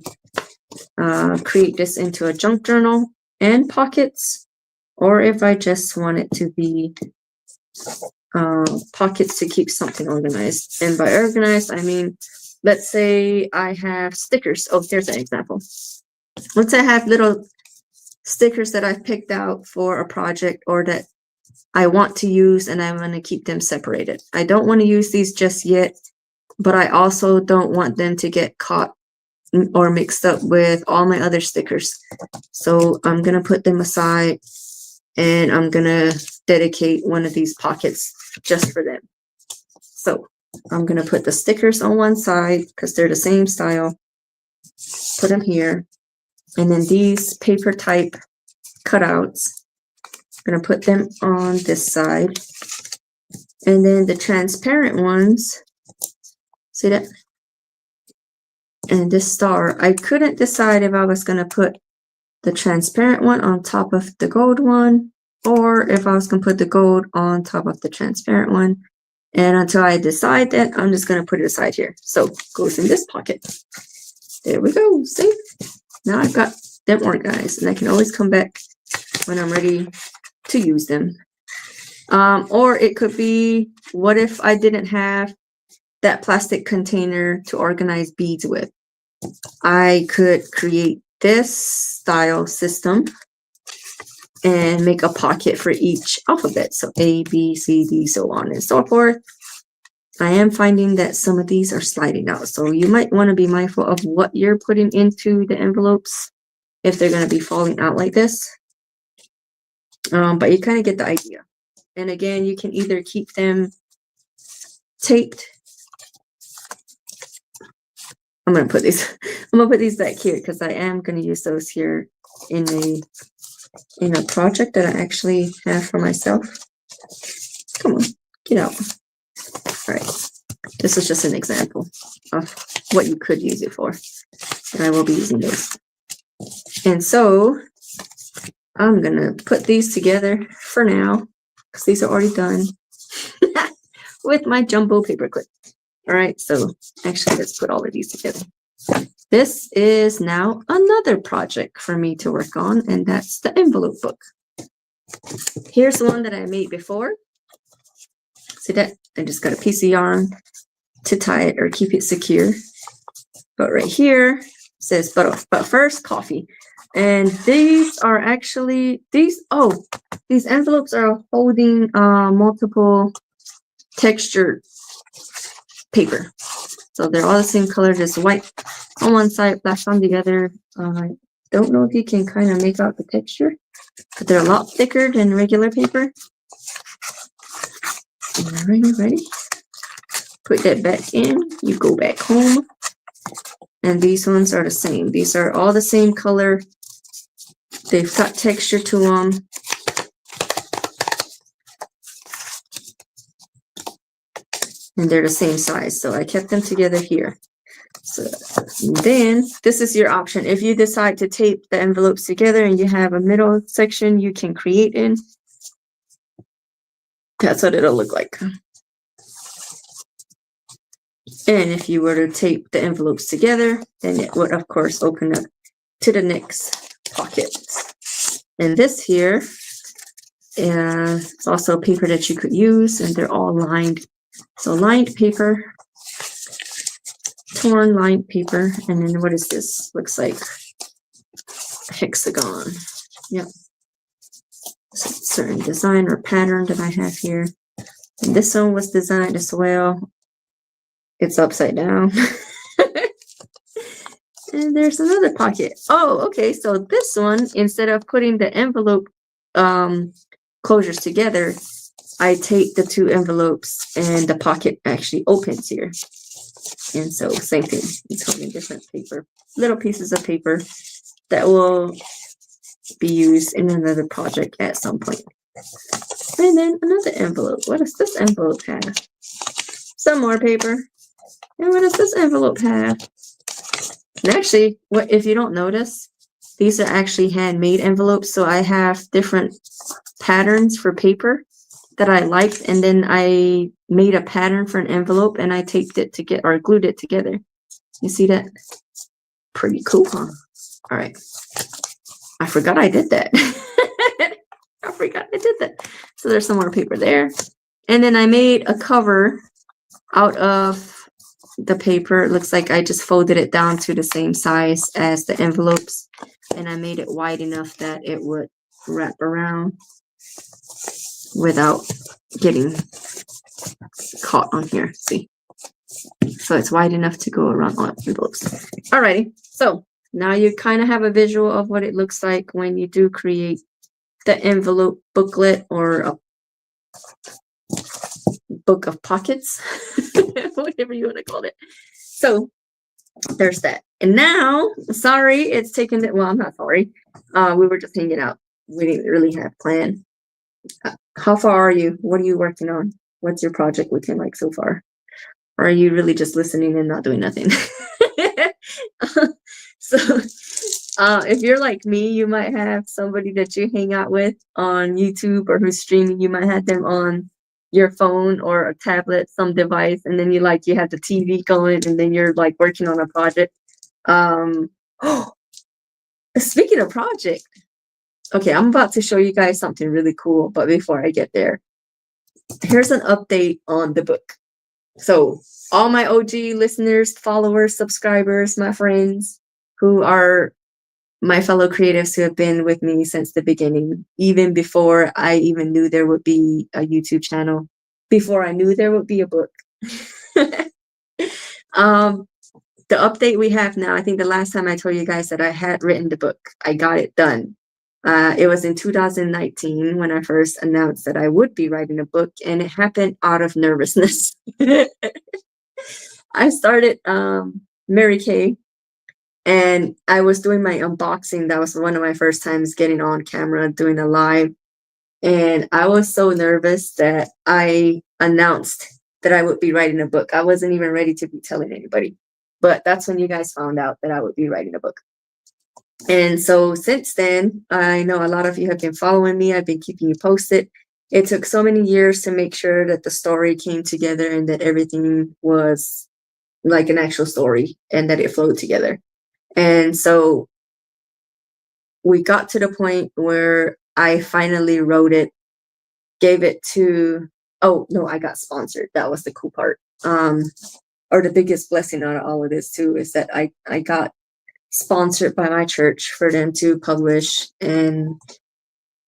create this into a junk journal and pockets, or if I just want it to be pockets to keep something organized. And by organized, I mean, let's say I have stickers. Oh, here's an example. Let's say I have little stickers that I've picked out for a project or that I want to use and I'm going to keep them separated. I don't want to use these just yet, but I also don't want them to get caught or mixed up with all my other stickers. So I'm going to put them aside and I'm going to dedicate one of these pockets just for them. So I'm going to put the stickers on one side because they're the same style. Put them here. And then these paper type cutouts, I'm going to put them on this side. And then the transparent ones, see that? And this star, I couldn't decide if I was going to put the transparent one on top of the gold one, or if I was going to put the gold on top of the transparent one. And until I decide that, I'm just going to put it aside here. So it goes in this pocket. There we go. See? Now I've got them organized and I can always come back when I'm ready to use them. Or it could be, what if I didn't have that plastic container to organize beads with? I could create this style system and make a pocket for each alphabet. So A, B, C, D, so on and so forth. I am finding that some of these are sliding out. So you might want to be mindful of what you're putting into the envelopes if they're going to be falling out like this. But you kind of get the idea. And again, you can either keep them taped. I'm going to put these back here because I am going to use those here in a project that I actually have for myself. Come on, get out. All right. This is just an example of what you could use it for. And I will be using this. And so I'm going to put these together for now because these are already done with my jumbo paper clip. All right. So actually, let's put all of these together. This is now another project for me to work on, and that's the envelope book. Here's the one that I made before. See that? I just got a piece of yarn to tie it or keep it secure. But right here says, but first coffee. And these are actually, these envelopes are holding multiple textured paper. So they're all the same color, just white on one side, black on the other. I don't know if you can kind of make out the texture, but they're a lot thicker than regular paper. Ready? Put that back in. You go back home. And these ones are the same. These are all the same color. They've got texture to them. And they're the same size. So I kept them together here. So then this is your option. If you decide to tape the envelopes together and you have a middle section you can create in, that's what it'll look like. And if you were to tape the envelopes together, then it would, of course, open up to the next pocket. And this here is also paper that you could use, and they're all lined. So lined paper, torn lined paper, and then what is this? Looks like a hexagon. Yep. Certain design or pattern that I have here. And this one was designed as well. It's upside down. And there's another pocket. Oh, okay. So this one, instead of putting the envelope closures together, I take the two envelopes and the pocket actually opens here. And so same thing, it's holding different paper, little pieces of paper that will be used in another project at some point. And then another envelope. What does this envelope have? Some more paper. And what does this envelope have? And actually, what if you don't notice, these are actually handmade envelopes. So I have different patterns for paper that I liked, and then I made a pattern for an envelope and I taped it together or glued it together. You see that? Pretty cool, huh? All right. I forgot I did that. I forgot I did that. So there's some more paper there. And then I made a cover out of the paper. It looks like I just folded it down to the same size as the envelopes. And I made it wide enough that it would wrap around without getting caught on here. See? So it's wide enough to go around all envelopes. Alrighty. So now you kind of have a visual of what it looks like when you do create the envelope booklet or a book of pockets, whatever you want to call it. So there's that. And now, sorry, it's taken it. Well, I'm not sorry. We were just hanging out. We didn't really have a plan. How far are you? What are you working on? What's your project looking like so far? Or are you really just listening and not doing nothing? So if you're like me, you might have somebody that you hang out with on YouTube or who's streaming. You might have them on your phone or a tablet, some device, and then you have the TV going, and then you're like working on a project. Speaking of project, okay, I'm about to show you guys something really cool, but before I get there, here's an update on the book. So all my OG listeners, followers, subscribers, my friends who are my fellow creatives who have been with me since the beginning, even before I even knew there would be a YouTube channel, before I knew there would be a book. The update we have now, I think the last time I told you guys that I had written the book, I got it done. It was in 2019 when I first announced that I would be writing a book, and it happened out of nervousness. I started Mary Kay, and I was doing my unboxing. That was one of my first times getting on camera, doing a live. And I was so nervous that I announced that I would be writing a book. I wasn't even ready to be telling anybody. But that's when you guys found out that I would be writing a book. And so since then, I know a lot of you have been following me. I've been keeping you posted. It took so many years to make sure that the story came together and that everything was like an actual story and that it flowed together. And so we got to the point where I finally wrote it, gave it to, oh no, I got sponsored. That was the cool part. Or the biggest blessing out of all of this too, is that I got sponsored by my church for them to publish and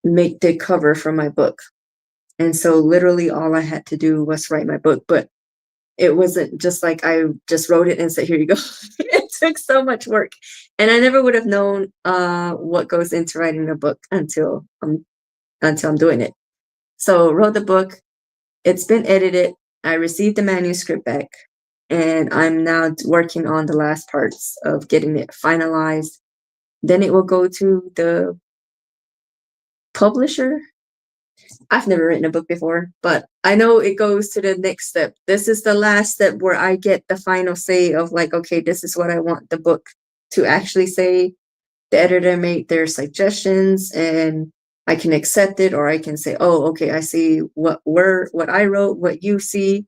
make the cover for my book. And so literally all I had to do was write my book, but it wasn't just like I just wrote it and said, here you go. It took so much work. And I never would have known what goes into writing a book until I'm doing it. So wrote the book. It's been edited. I received the manuscript back, and I'm now working on the last parts of getting it finalized. Then it will go to the publisher. I've never written a book before, but I know it goes to the next step. This is the last step where I get the final say of like, okay, this is what I want the book to actually say. The editor made their suggestions and I can accept it, or I can say, oh, okay, I see what I wrote, what you see,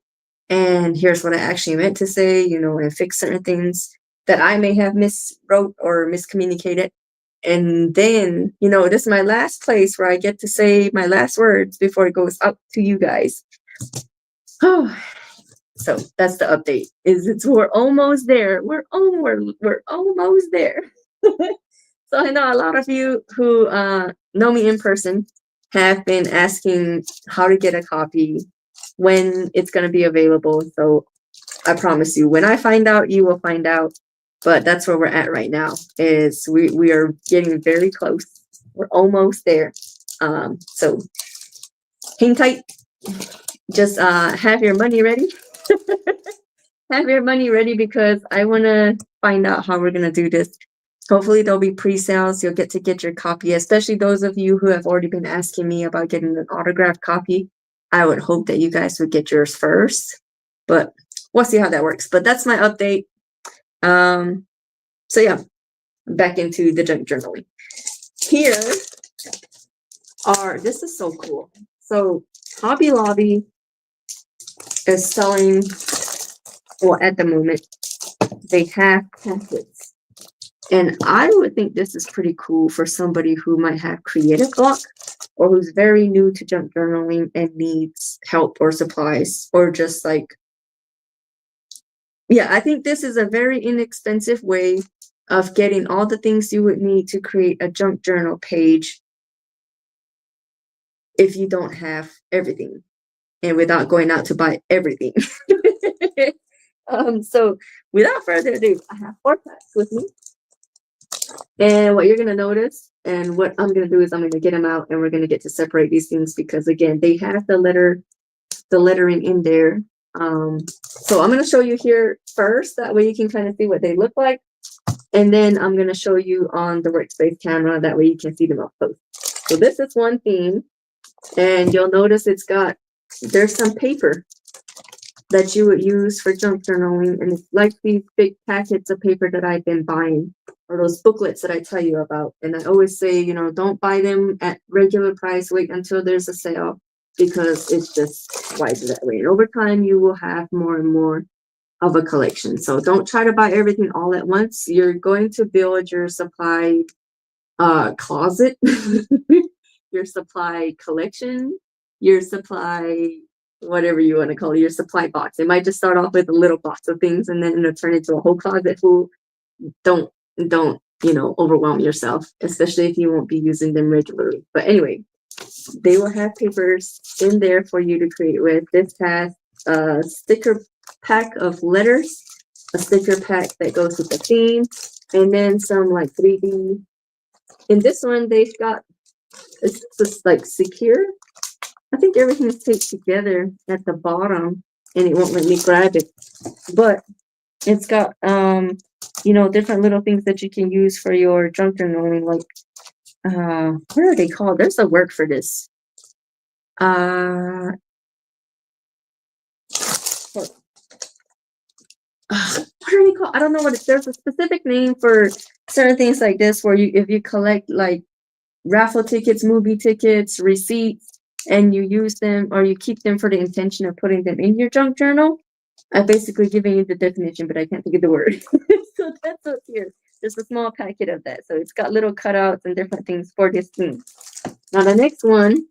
and here's what I actually meant to say, and fix certain things that I may have miswrote or miscommunicated. And then, this is my last place where I get to say my last words before it goes up to you guys. Oh, so that's the update. We're almost there. We're almost there. So I know a lot of you who know me in person have been asking how to get a copy, when it's going to be available. So I promise you, when I find out, you will find out. But that's where we're at right now, is we are getting very close. We're almost there. So hang tight. just have your money ready. Have your money ready because I want to find out how we're going to do this. Hopefully there'll be pre-sales. You'll get to get your copy, especially those of you who have already been asking me about getting an autographed copy. I would hope that you guys would get yours first, but we'll see how that works. But that's my update. So yeah, back into the junk journaling. Here this is so cool. So Hobby Lobby is selling, well, at the moment, they have packets. And I would think this is pretty cool for somebody who might have creative block or who's very new to junk journaling and needs help or supplies or just like, yeah, I think this is a very inexpensive way of getting all the things you would need to create a junk journal page if you don't have everything and without going out to buy everything. So without further ado, I have 4 packs with me. And what you're going to notice and what I'm going to do is I'm going to get them out and we're going to get to separate these things because again, they have the lettering in there. So I'm going to show you here first. That way you can kind of see what they look like. And then I'm going to show you on the workspace camera. That way you can see them up close. So this is one theme. And you'll notice there's some paper that you would use for junk journaling. And it's like these big packets of paper that I've been buying or those booklets that I tell you about. And I always say, don't buy them at regular price. Wait until there's a sale because it's just wise that way. And over time, you will have more and more of a collection. So don't try to buy everything all at once. You're going to build your supply closet, your supply collection, your supply, whatever you want to call it, your supply box. It might just start off with a little box of things and then it'll turn into a whole closet full. Don't overwhelm yourself, especially if you won't be using them regularly. But anyway, they will have papers in there for you to create with. This has a sticker pack of letters, a sticker pack that goes with the theme, and then some like 3D. In this one, they've got, it's just like secure. I think everything's taped together at the bottom and it won't let me grab it. But it's got, different little things that you can use for your junk journaling, like, what are they called? There's a word for this. What are they called? I don't know what there's a specific name for certain things like this where if you collect like raffle tickets, movie tickets, receipts, and you use them or you keep them for the intention of putting them in your junk journal. I'm basically giving you the definition, but I can't think of the word. So that's what's here. Just a small packet of that. So it's got little cutouts and different things for this theme. Now the next one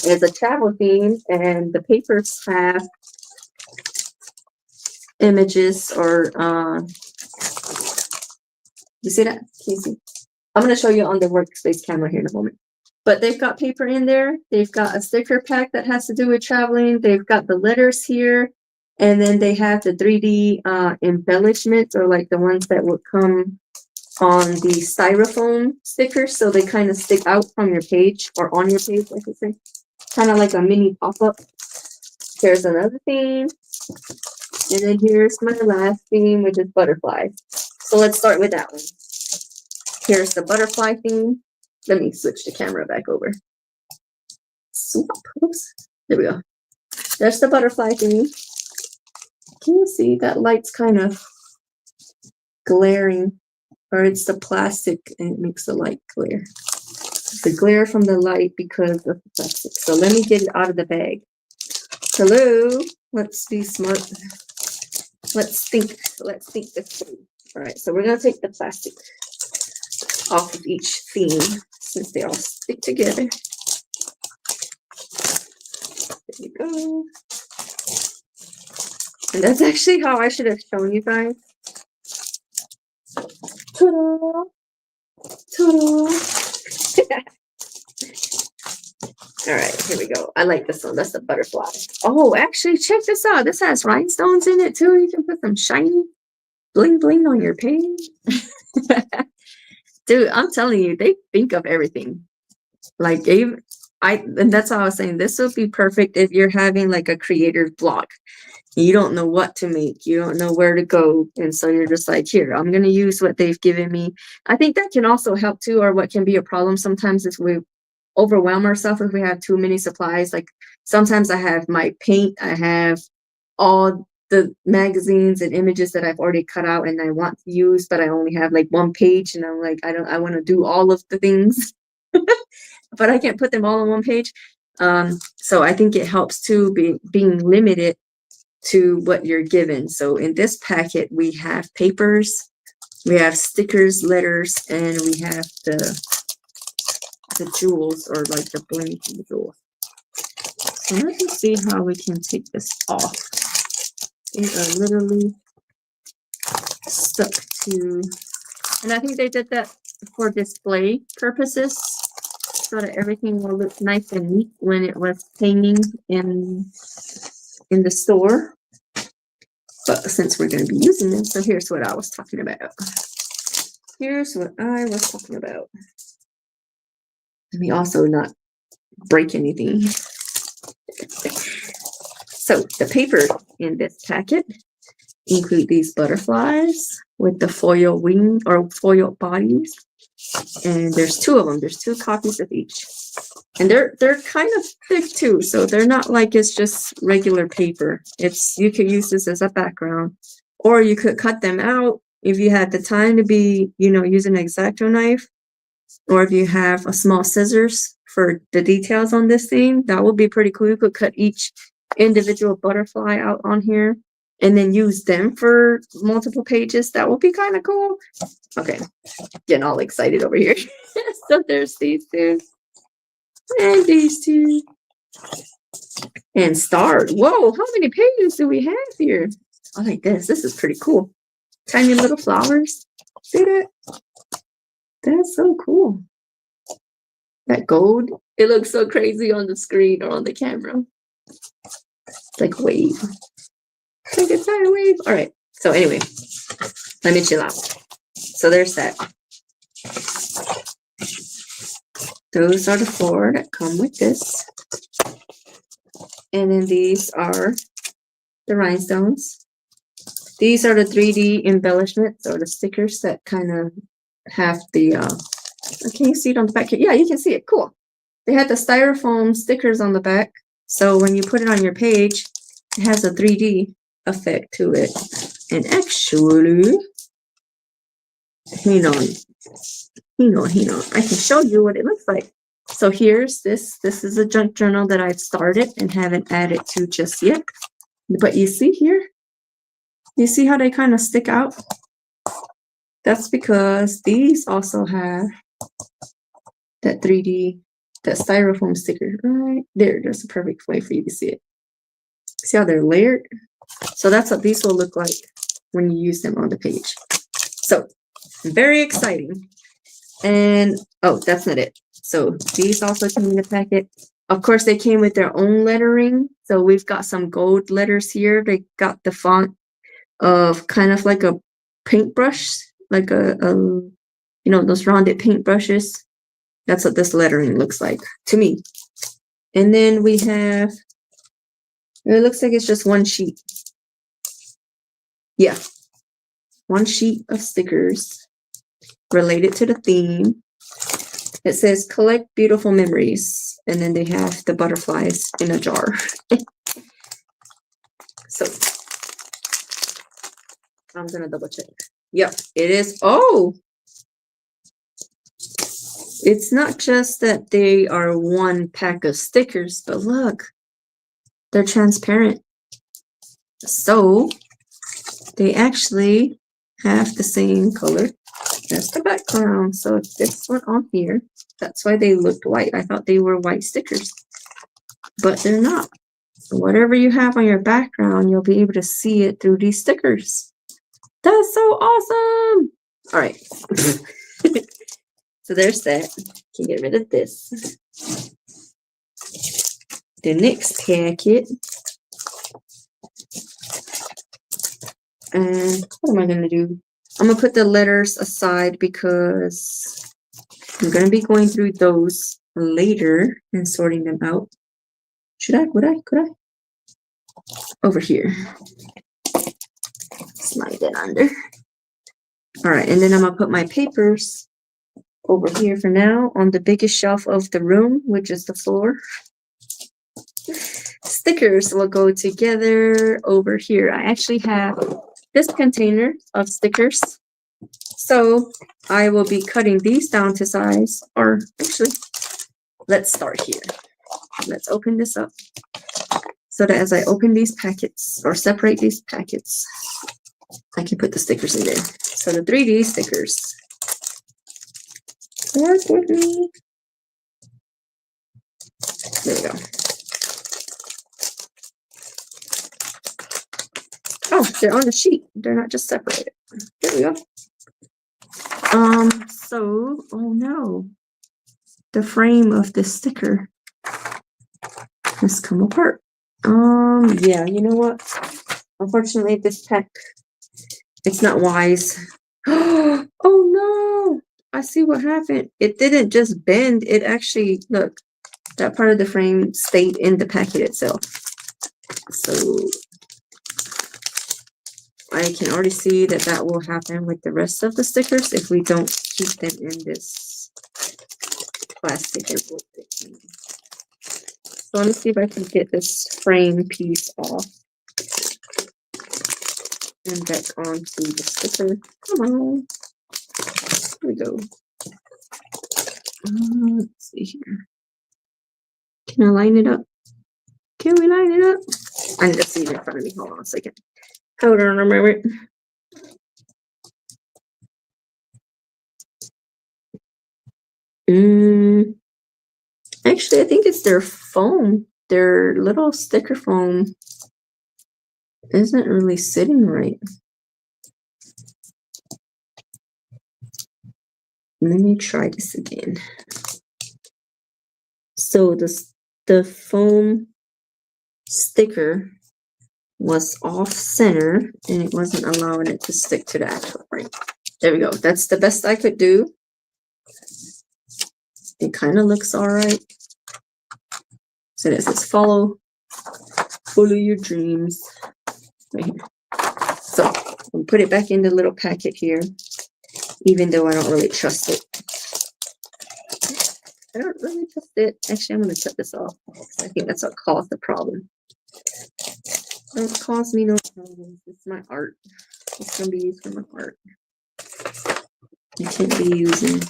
is a travel theme, and the papers have images or you see that? Can you see? I'm going to show you on the workspace camera here in a moment. But they've got paper in there. They've got a sticker pack that has to do with traveling. They've got the letters here. And then they have the 3D embellishments, or like the ones that would come on the styrofoam stickers. So they kind of stick out from your page or on your page, I should say. Kind of like a mini pop-up. Here's another theme. And then here's my last theme, which is butterflies. So let's start with that one. Here's the butterfly theme. Let me switch the camera back over. Swap. Oops. There we go. There's the butterfly theme. Can you see that light's kind of glaring? Or it's the plastic and it makes the light glare. The glare from the light because of the plastic. So let me get it out of the bag. Hello. Let's be smart. Let's think this through. All right, so we're going to take the plastic off of each theme since they all stick together. There you go. And that's actually how I should have shown you guys. Ta-da! Ta-da! All right, here we go. I like this one. That's the butterfly. Oh, actually, check this out. This has rhinestones in it too. You can put some shiny bling bling on your page. Dude, I'm telling you, they think of everything. Like, and that's how I was saying this would be perfect if you're having like a creator's block. You don't know what to make, you don't know where to go, and so you're just like, here, I'm going to use what they've given me. I think that can also help too, or what can be a problem sometimes is we overwhelm ourselves if we have too many supplies. Like sometimes I have my paint, I have all the magazines and images that I've already cut out and I want to use, but I only have like one page, and I'm like, I want to do all of the things, but I can't put them all on one page. So I think it helps too, being limited to what you're given. So in this packet, we have papers, we have stickers, letters, and we have the jewels, or like the bling jewels. So let me see how we can take this off. These are literally stuck to, and I think they did that for display purposes, so that everything will look nice and neat when it was hanging in the store. But since we're going to be using them, so here's what I was talking about. Here's what I was talking about. Let me also not break anything. So the paper in this packet include these butterflies with the foil wing or foil bodies. And there's two of them. There's 2 copies of each. And they're kind of thick too, so they're not like it's just regular paper. It's, you could use this as a background, or you could cut them out if you had the time to be, use an X-Acto knife, or if you have a small scissors for the details on this thing. That would be pretty cool. You could cut each individual butterfly out on here and then use them for multiple pages. That would be kind of cool. Okay, getting all excited over here. So there's these 2. And these 2. And starred. Whoa, how many pages do we have here? I like this. This is pretty cool. Tiny little flowers. See that? That's so cool. That gold. It looks so crazy on the screen or on the camera. It's like a wave. It's like a tiny wave. All right. So anyway, let me chill out. So there's that. Those are the 4 that come with this. And then these are the rhinestones. These are the 3D embellishments, or the stickers that kind of have the, can you see it on the back here? Yeah, you can see it. Cool. They had the styrofoam stickers on the back. So when you put it on your page, it has a 3D effect to it. And actually, hang on. I can show you what it looks like. So here's this. This is a junk journal that I've started and haven't added to just yet. But you see here? You see how they kind of stick out? That's because these also have that 3D, that styrofoam sticker right there. There's a perfect way for you to see it. See how they're layered? So that's what these will look like when you use them on the page. So very exciting. And oh, that's not it. So these also came in the packet. Of course, they came with their own lettering. So we've got some gold letters here. They got the font of kind of like a paintbrush, like a those rounded paintbrushes. That's what this lettering looks like to me. And then we have, it looks like it's just one sheet. Yeah, one sheet of stickers related to the theme. It says collect beautiful memories, and then they have the butterflies in a jar. So I'm gonna double check. Yep, it is. Oh, it's not just that they are one pack of stickers, but look, they're transparent. So they actually have the same color as the background. So it's this one on here. That's why they looked white. I thought they were white stickers, but they're not. Whatever you have on your background, you'll be able to see it through these stickers. That's so awesome. All right. So there's that. Can get rid of this. The next packet. And what am I going to do? I'm going to put the letters aside because I'm going to be going through those later and sorting them out. Should I? Would I? Could I? Over here. Slide it under. All right, and then I'm gonna put my papers over here for now on the biggest shelf of the room, which is the floor. Stickers will go together over here. I actually have this container of stickers. So I will be cutting these down to size, or actually, let's start here. Let's open this up so that as I open these packets or separate these packets, I can put the stickers in there. So the 3D stickers. Work with me. There we go. Oh, they're on the sheet. They're not just separated. There we go. So, oh no. The frame of this sticker has come apart. Yeah, you know what? Unfortunately, this pack, it's not wise. Oh no! I see what happened. It didn't just bend. It actually, look, that part of the frame stayed in the packet itself. So I can already see that that will happen with the rest of the stickers if we don't keep them in this plastic. So let me see if I can get this frame piece off and back onto the sticker. Come on. Here we go. Let's see here. Can I line it up? Can we line it up? I need to see it in front of me. Hold on a second. Hold on a moment. Actually, I think it's their foam. Their little sticker foam isn't really sitting right. Let me try this again. So the foam sticker was off center and it wasn't allowing it to stick to the actual frame. There we go. That's the best I could do. It kind of looks all right. So it says follow your dreams. Right here. So I'll put it back in the little packet here, even though I don't really trust it. I don't really trust it. Actually, I'm going to cut this off. I think that's what caused the problem. Don't cause me no problems. It's my art. It's going to be used for my art. You can't be using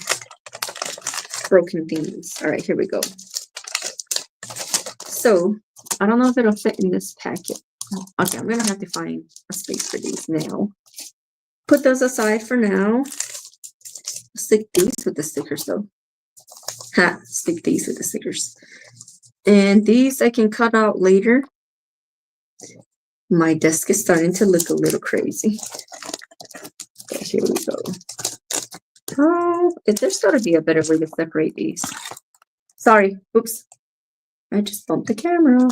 broken things. All right, here we go. So I don't know if it'll fit in this packet. Okay, I'm going to have to find a space for these now. Put those aside for now. Stick these with the stickers though. Ha, stick these with the stickers. And these I can cut out later. My desk is starting to look a little crazy. Okay, here we go. Oh, there's got to be a better way to separate these. Sorry, oops. I just bumped the camera.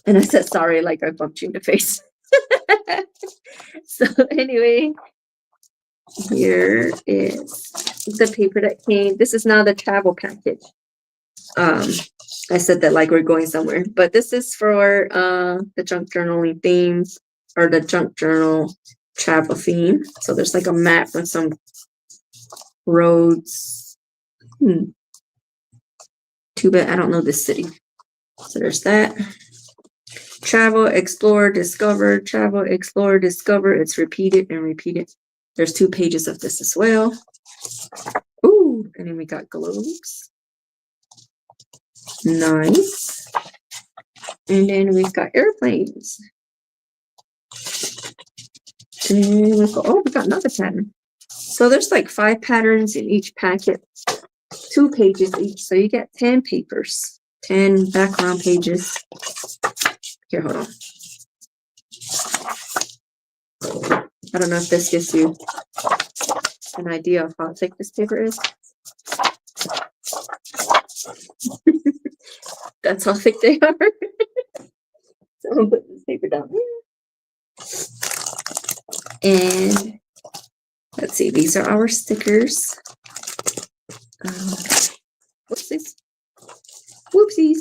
And I said sorry like I bumped you in the face. So anyway, here is the paper that came. This is now the travel package. I said that like we're going somewhere, but this is for the junk journaling themes or the junk journal travel theme. So there's like a map with some roads. Too bad I don't know this city. So there's that. Travel, explore, discover, travel, explore, discover. It's repeated and repeated. There's 2 pages of this as well. Ooh, and then we got globes. Nice. And then we've got airplanes. And we've got, oh, we got another pattern. So there's like 5 patterns in each packet, 2 pages each. So you get 10 papers, 10 background pages. Here, hold on. I don't know if this gives you an idea of how thick this paper is. That's how thick they are. So I'm gonna put this paper down here. And let's see, these are our stickers. Whoopsies. Whoopsies.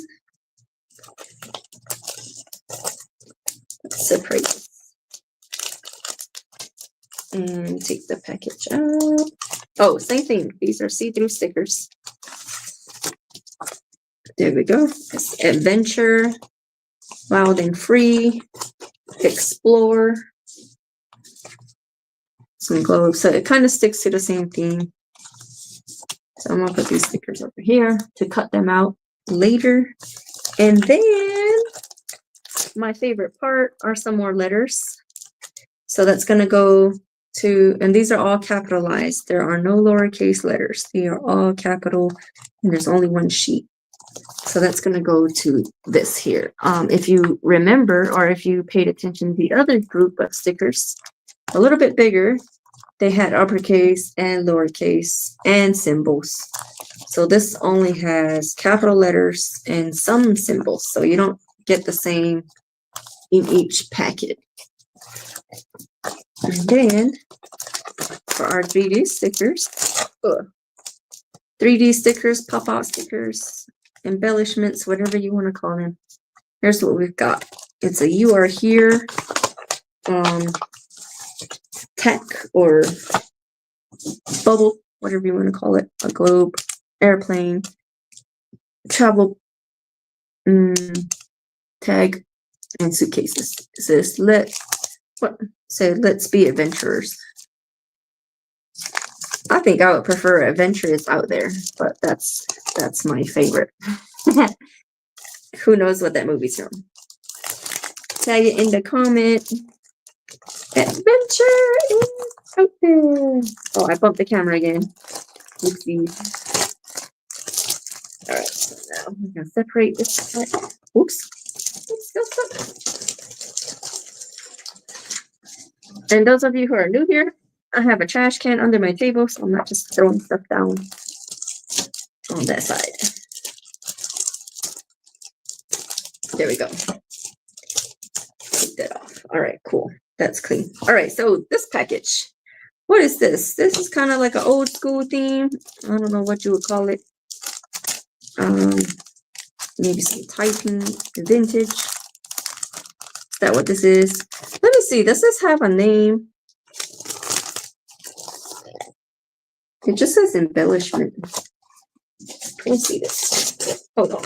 Let's separate this. And take the package out. Oh, same thing. These are see-through stickers. There we go. It's adventure, wild and free, explore, some globes. So it kind of sticks to the same theme. So I'm gonna put these stickers over here to cut them out later. And then my favorite part are some more letters. So that's gonna go to, and these are all capitalized. There are no lowercase letters. They are all capital, and there's only one sheet. So that's going to go to this here. If you remember, or if you paid attention to the other group of stickers, a little bit bigger, they had uppercase and lowercase and symbols. So this only has capital letters and some symbols. So you don't get the same in each packet. And then for our 3D stickers, 3D stickers, pop-out stickers, embellishments, whatever you want to call them. Here's what we've got. It's a "You Are Here" tech or bubble, whatever you want to call it, a globe, airplane, travel tag, and suitcases. It says let's be adventurers. I think I would prefer adventurers out there, but that's my favorite. Who knows what that movie's from? Tag it in the comment. Adventure is out there. Oh, I bumped the camera again. Oopsie. All right, so now I'm gonna separate this part. Oops. And those of you who are new here, I have a trash can under my table, so I'm not just throwing stuff down on that side. There we go. Take that off. All right, cool. That's clean. All right, so this package. What is this? This is kind of like an old school theme. I don't know what you would call it. Maybe some typing, vintage. Is that what this is? Let me see. Does this have a name? It just says embellishment. Let me see this. Hold on.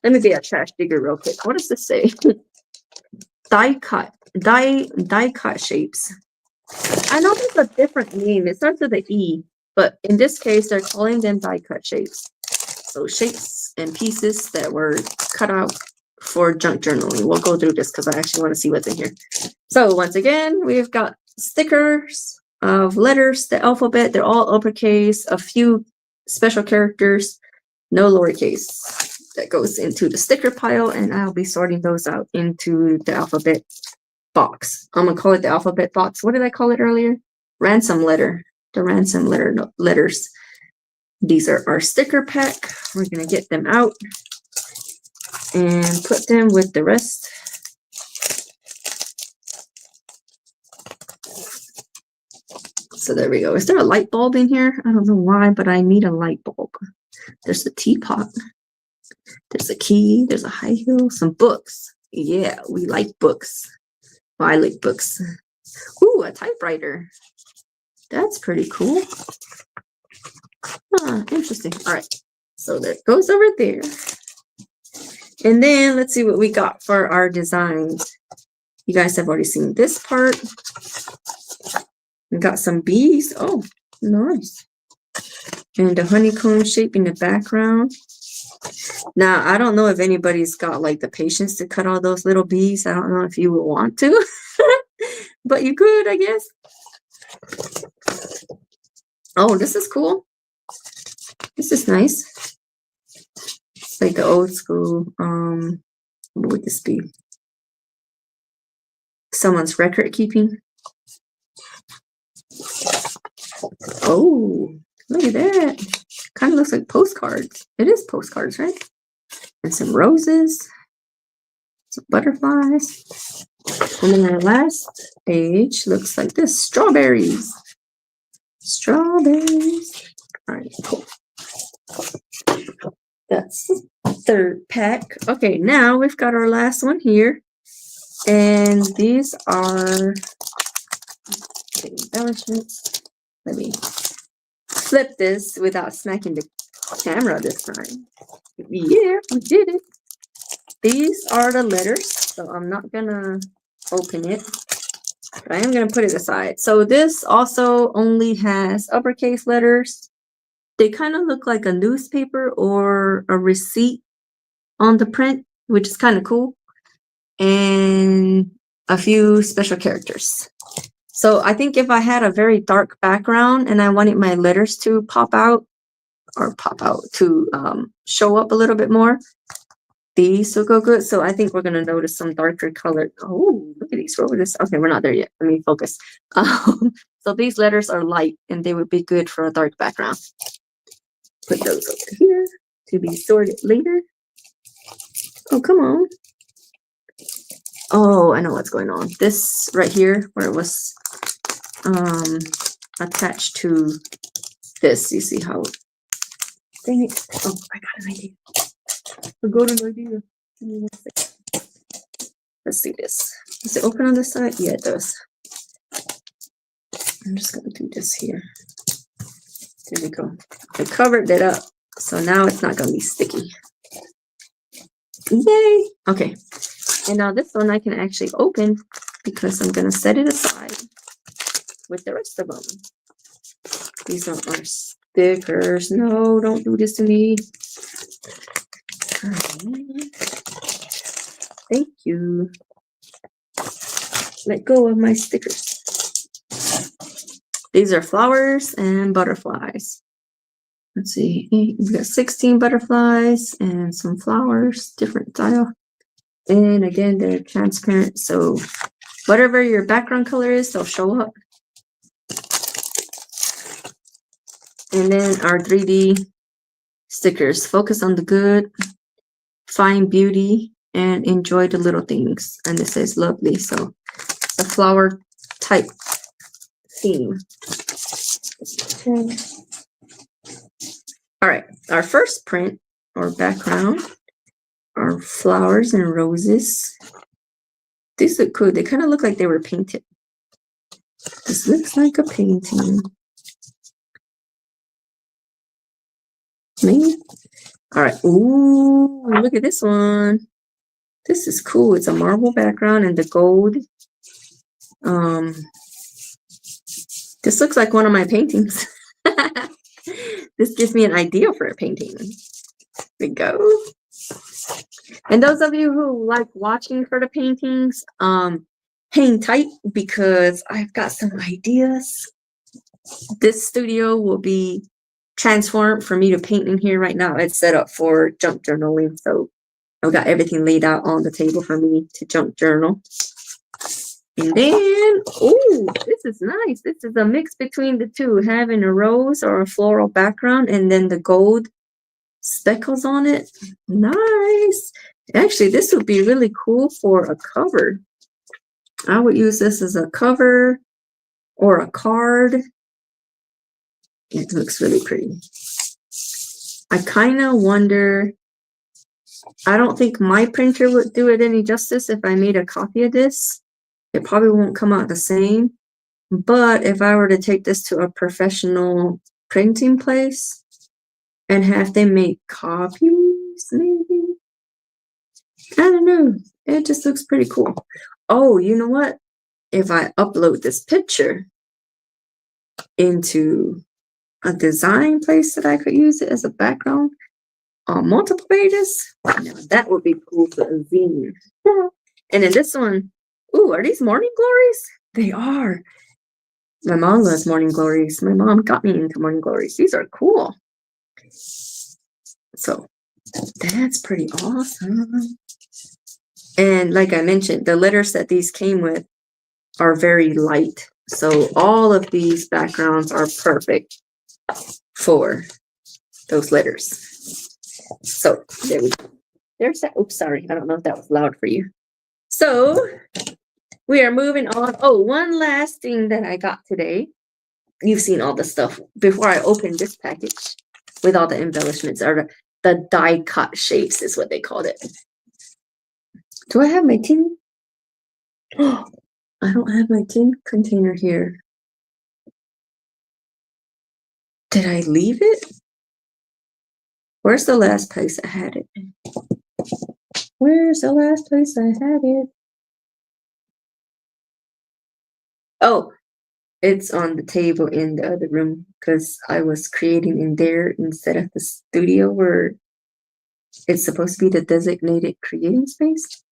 Let me be a trash digger real quick. What does this say? Die cut shapes. I know there's a different name. It starts with an E, but in this case, they're calling them die cut shapes. So shapes and pieces that were cut out for junk journaling. We'll go through this because I actually want to see what's in here. So once again, we've got stickers of letters, the alphabet. They're all uppercase, a few special characters, no lowercase. That goes into the sticker pile, and I'll be sorting those out into the alphabet box. I'm gonna call it the alphabet box. What did I call it earlier? Ransom letter. The ransom letters. These are our sticker pack. We're gonna get them out and put them with the rest. So there we go. Is there a light bulb in here? I don't know why, but I need a light bulb. There's a teapot. There's a key. There's a high heel. Some books. Yeah, we like books. Well, I like books. Ooh, a typewriter. That's pretty cool. Huh, interesting. All right. So that goes over there. And then let's see what we got for our designs. You guys have already seen this part. We got some bees. Oh, nice. And a honeycomb shape in the background. Now, I don't know if anybody's got like the patience to cut all those little bees. I don't know if you would want to, but you could, I guess. Oh, this is cool. This is nice. It's like the old school, what would this be? Someone's record keeping. Oh, look at that. Kind of looks like postcards. It is postcards, right? And some roses, some butterflies. And then our last page looks like this. Strawberries. Strawberries. All right, cool. That's the third pack. Okay, now we've got our last one here. And these are the embellishments. Let me flip this without smacking the camera this time. Yeah, we did it. These are the letters, so I'm not gonna open it, but I am gonna put it aside. So this also only has uppercase letters. They kind of look like a newspaper or a receipt on the print, which is kind of cool. And a few special characters. So I think if I had a very dark background and I wanted my letters to pop out to show up a little bit more, these will go good. So I think we're gonna notice some darker color. Oh, look at these. What was this? Okay, we're not there yet. Let me focus. So these letters are light and they would be good for a dark background. Put those over here to be sorted later. Oh, come on. Oh, I know what's going on. This right here, where it was attached to this. You see how? Dang it. Oh, I got an idea. A golden idea. Give me 1 second. Let's see this. Does it open on this side? Yeah, it does. I'm just gonna do this here. There we go. I covered it up, so now it's not gonna be sticky. Yay! Okay. And now this one I can actually open because I'm gonna set it aside with the rest of them. These are our stickers. No, don't do this to me. Thank you. Let go of my stickers. These are flowers and butterflies. Let's see. We've got 16 butterflies and some flowers, different style. And again, they're transparent, so whatever your background color is, they'll show up. And then our 3D stickers. Focus on the good, find beauty, and enjoy the little things. And this says lovely, so it's a flower type theme. All right, our first print or background are flowers and roses. These look cool. They kind of look like they were painted. This looks like a painting. Maybe. All right. Ooh, look at this one. This is cool. It's a marble background and the gold. This looks like one of my paintings. This gives me an idea for a painting. There we go. And those of you who like watching for the paintings, hang tight because I've got some ideas. This studio will be transformed for me to paint in here right now. It's set up for junk journaling, so I've got everything laid out on the table for me to junk journal. And then, oh, this is nice. This is a mix between the two, having a rose or a floral background and then the gold speckles on it. Nice. Actually, this would be really cool for a cover. I would use this as a cover or a card. It looks really pretty. I kind of wonder, I don't think my printer would do it any justice if I made a copy of this. It probably won't come out the same. But if I were to take this to a professional printing place and have them make copies, maybe? I don't know. It just looks pretty cool. Oh, you know what? If I upload this picture into a design place that I could use it as a background on multiple pages, now that would be cool for a zine. And then this one, ooh, are these morning glories? They are. My mom loves morning glories. My mom got me into morning glories. These are cool. So that's pretty awesome. And like I mentioned, the letters that these came with are very light. So all of these backgrounds are perfect for those letters. So there we go. There's that. Oops, sorry. I don't know if that was loud for you. So we are moving on. Oh, one last thing that I got today. You've seen all the stuff before I opened this package with all the embellishments. the die cut shapes is what they called it. Do I have my tin? Oh, I don't have my tin container here. Did I leave it? Where's the last place I had it? Where's the last place I had it? Oh, it's on the table in the other room because I was creating in there instead of the studio where it's supposed to be the designated creating space.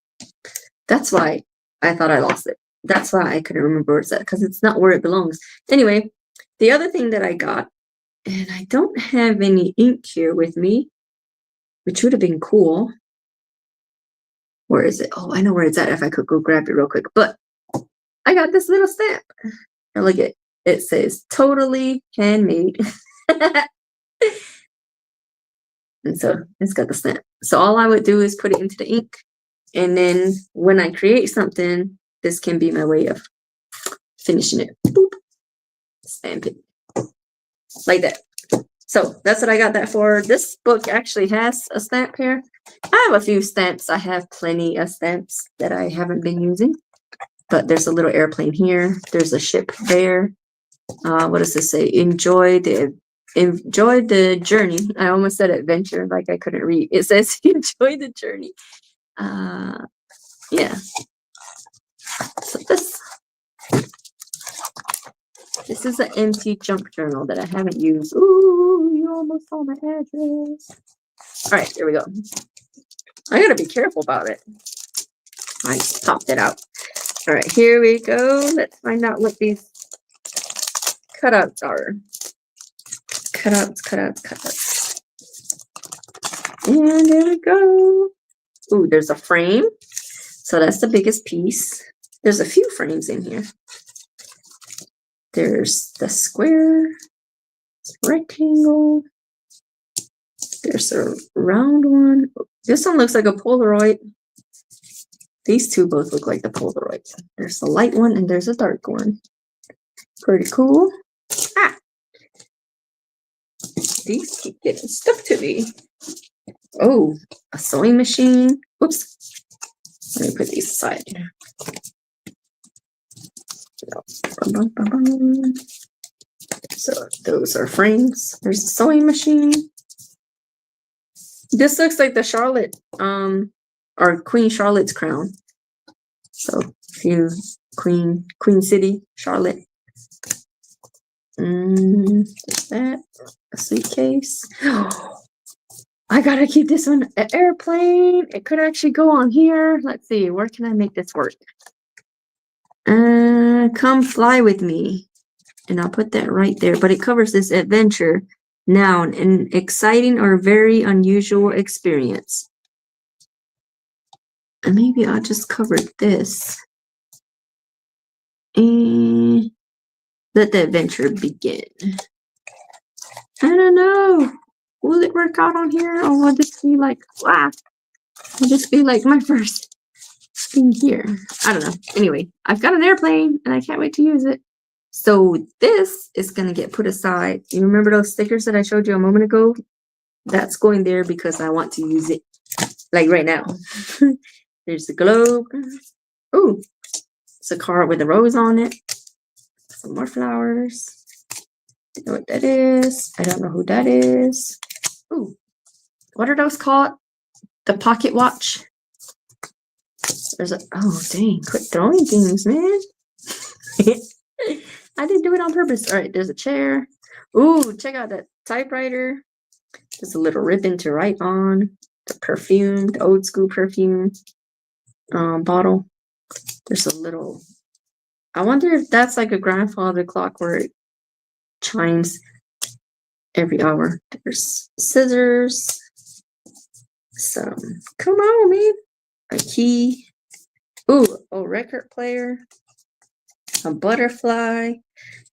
That's why I thought I lost it. That's why I couldn't remember where it's at, because it's not where it belongs. Anyway, the other thing that I got, and I don't have any ink here with me, which would have been cool. Where is it? Oh, I know where it's at if I could go grab it real quick. But I got this little stamp. And look at it. It says totally handmade. And so it's got the stamp. So all I would do is put it into the ink. And then when I create something, this can be my way of finishing it. Boop. Stamp it. Like that. So that's what I got that for. This book actually has a stamp here. I have a few stamps. I have plenty of stamps that I haven't been using. But there's a little airplane here. There's a ship there. What does this say? Enjoy the journey. I almost said adventure, like I couldn't read. It says enjoy the journey. Yeah. So this is an empty junk journal that I haven't used. Ooh, you almost saw my address. All right, there we go. I gotta be careful about it. I popped it out. All right, here we go. Let's find out what these cutouts are. Cutouts. And there we go. Ooh, there's a frame. So that's the biggest piece. There's a few frames in here. There's the square, rectangle. There's a round one. This one looks like a Polaroid. These two both look like the Polaroid. There's a light one and there's a dark one. Pretty cool. Ah! These keep getting stuck to me. Oh, a sewing machine. Oops. Let me put these aside. So those are frames. There's a sewing machine. This looks like the Charlotte, or Queen Charlotte's crown. So if you Queen City, Charlotte. There's that. A suitcase. I gotta keep this one an airplane. It could actually go on here. Let's see, where can I make this work? Come fly with me. And I'll put that right there. But it covers this adventure. Noun, an exciting or very unusual experience. And maybe I'll just cover this. And let the adventure begin. I don't know. Will it work out on here? Or will this be like, wow. Will this be like my first thing here? I don't know. Anyway, I've got an airplane and I can't wait to use it. So this is going to get put aside. You remember those stickers that I showed you a moment ago? That's going there because I want to use it like right now. There's the globe. Ooh, it's a card with a rose on it. Some more flowers. I don't know what that is. I don't know who that is. Ooh, what are those called? The pocket watch. There's a, oh dang, quit throwing things, man. I didn't do it on purpose. All right, there's a chair. Ooh, check out that typewriter. There's a little ribbon to write on. The perfume, the old school perfume bottle. There's a little, I wonder if that's like a grandfather clock where it chimes every hour. There's scissors. Some, come on, man. A key. Ooh, a record player. A butterfly.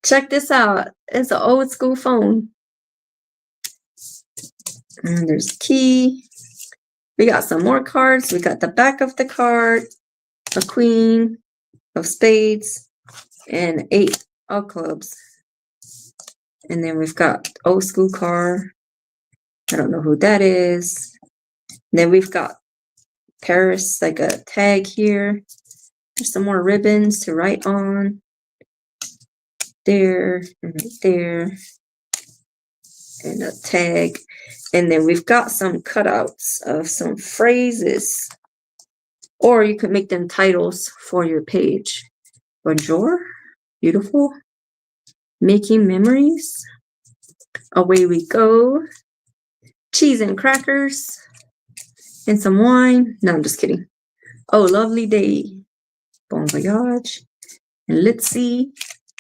Check this out. It's an old school phone. And there's a key. We got some more cards. We got the back of the card, a queen of spades, and 8 of clubs. And then we've got old school car. I don't know who that is. Then we've got Paris, like a tag here. There's some more ribbons to write on. There, and right there. And a tag. And then we've got some cutouts of some phrases. Or you could make them titles for your page. Bonjour, beautiful. Making memories. Away we go. Cheese and crackers. And some wine. No, I'm just kidding. Oh, lovely day. Bon voyage. And let's see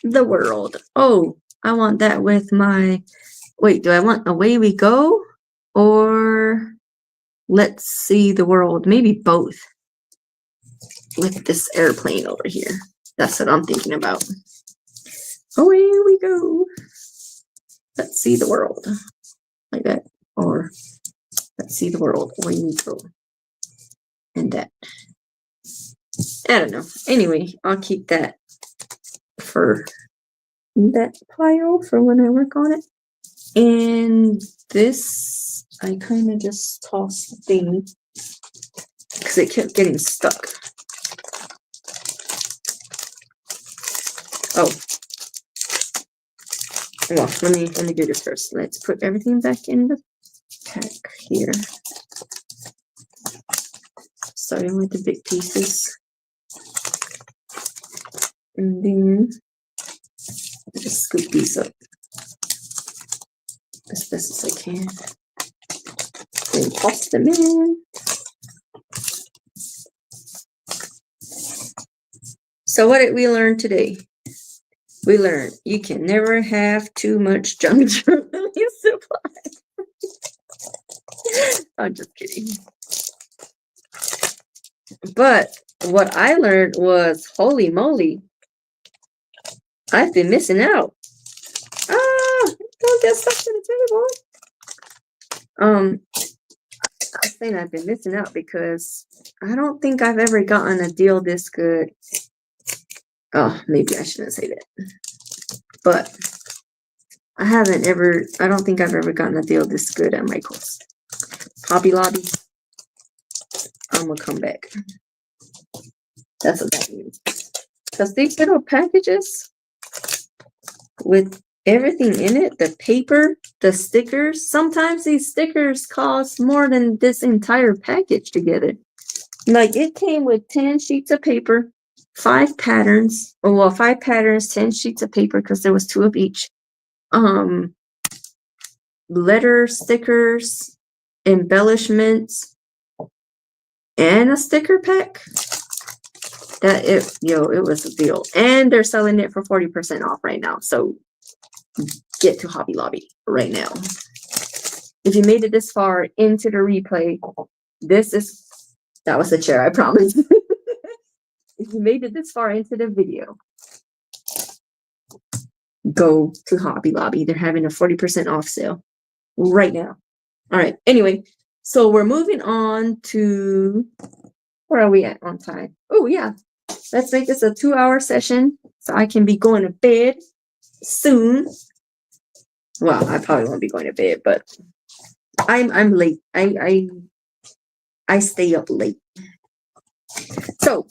the world. Oh, I want that with my... Wait, do I want away we go? Or let's see the world? Maybe both. With this airplane over here. That's what I'm thinking about. Away we go. Let's see the world. Like that. Or let's see the world. Away we go. And that. I don't know. Anyway, I'll keep that for that pile for when I work on it. And this, I kind of just tossed the thing because it kept getting stuck. Oh. Well, let me do this first. Let's put everything back in the pack here. Starting with the big pieces. And then I'll just scoop these up as best as I can. Then toss them in. So what did we learn today? We learned you can never have too much junk journaling supplies. I'm just kidding. But what I learned was, holy moly, I've been missing out. Don't get stuck to the table. I'm saying I've been missing out because I don't think I've ever gotten a deal this good. Oh, maybe I shouldn't say that. But I don't think I've ever gotten a deal this good at Michael's. Hobby Lobby. I'm gonna come back. That's what that means. Because these little packages with everything in it, the paper, the stickers, sometimes these stickers cost more than this entire package together. Like it came with 10 sheets of paper, 5 patterns, 10 sheets of paper because there was 2 of each. Letter stickers, embellishments, and a sticker pack. It was a deal. And they're selling it for 40% off right now. So get to Hobby Lobby right now. If you made it this far into the replay, that was a chair, I promise. If you made it this far into the video, go to Hobby Lobby. They're having a 40% off sale right now. All right. Anyway, so we're moving on to, where are we at on time? Oh, yeah. Let's make this a 2-hour session so I can be going to bed soon. Well, I probably won't be going to bed, but I'm late. I stay up late. So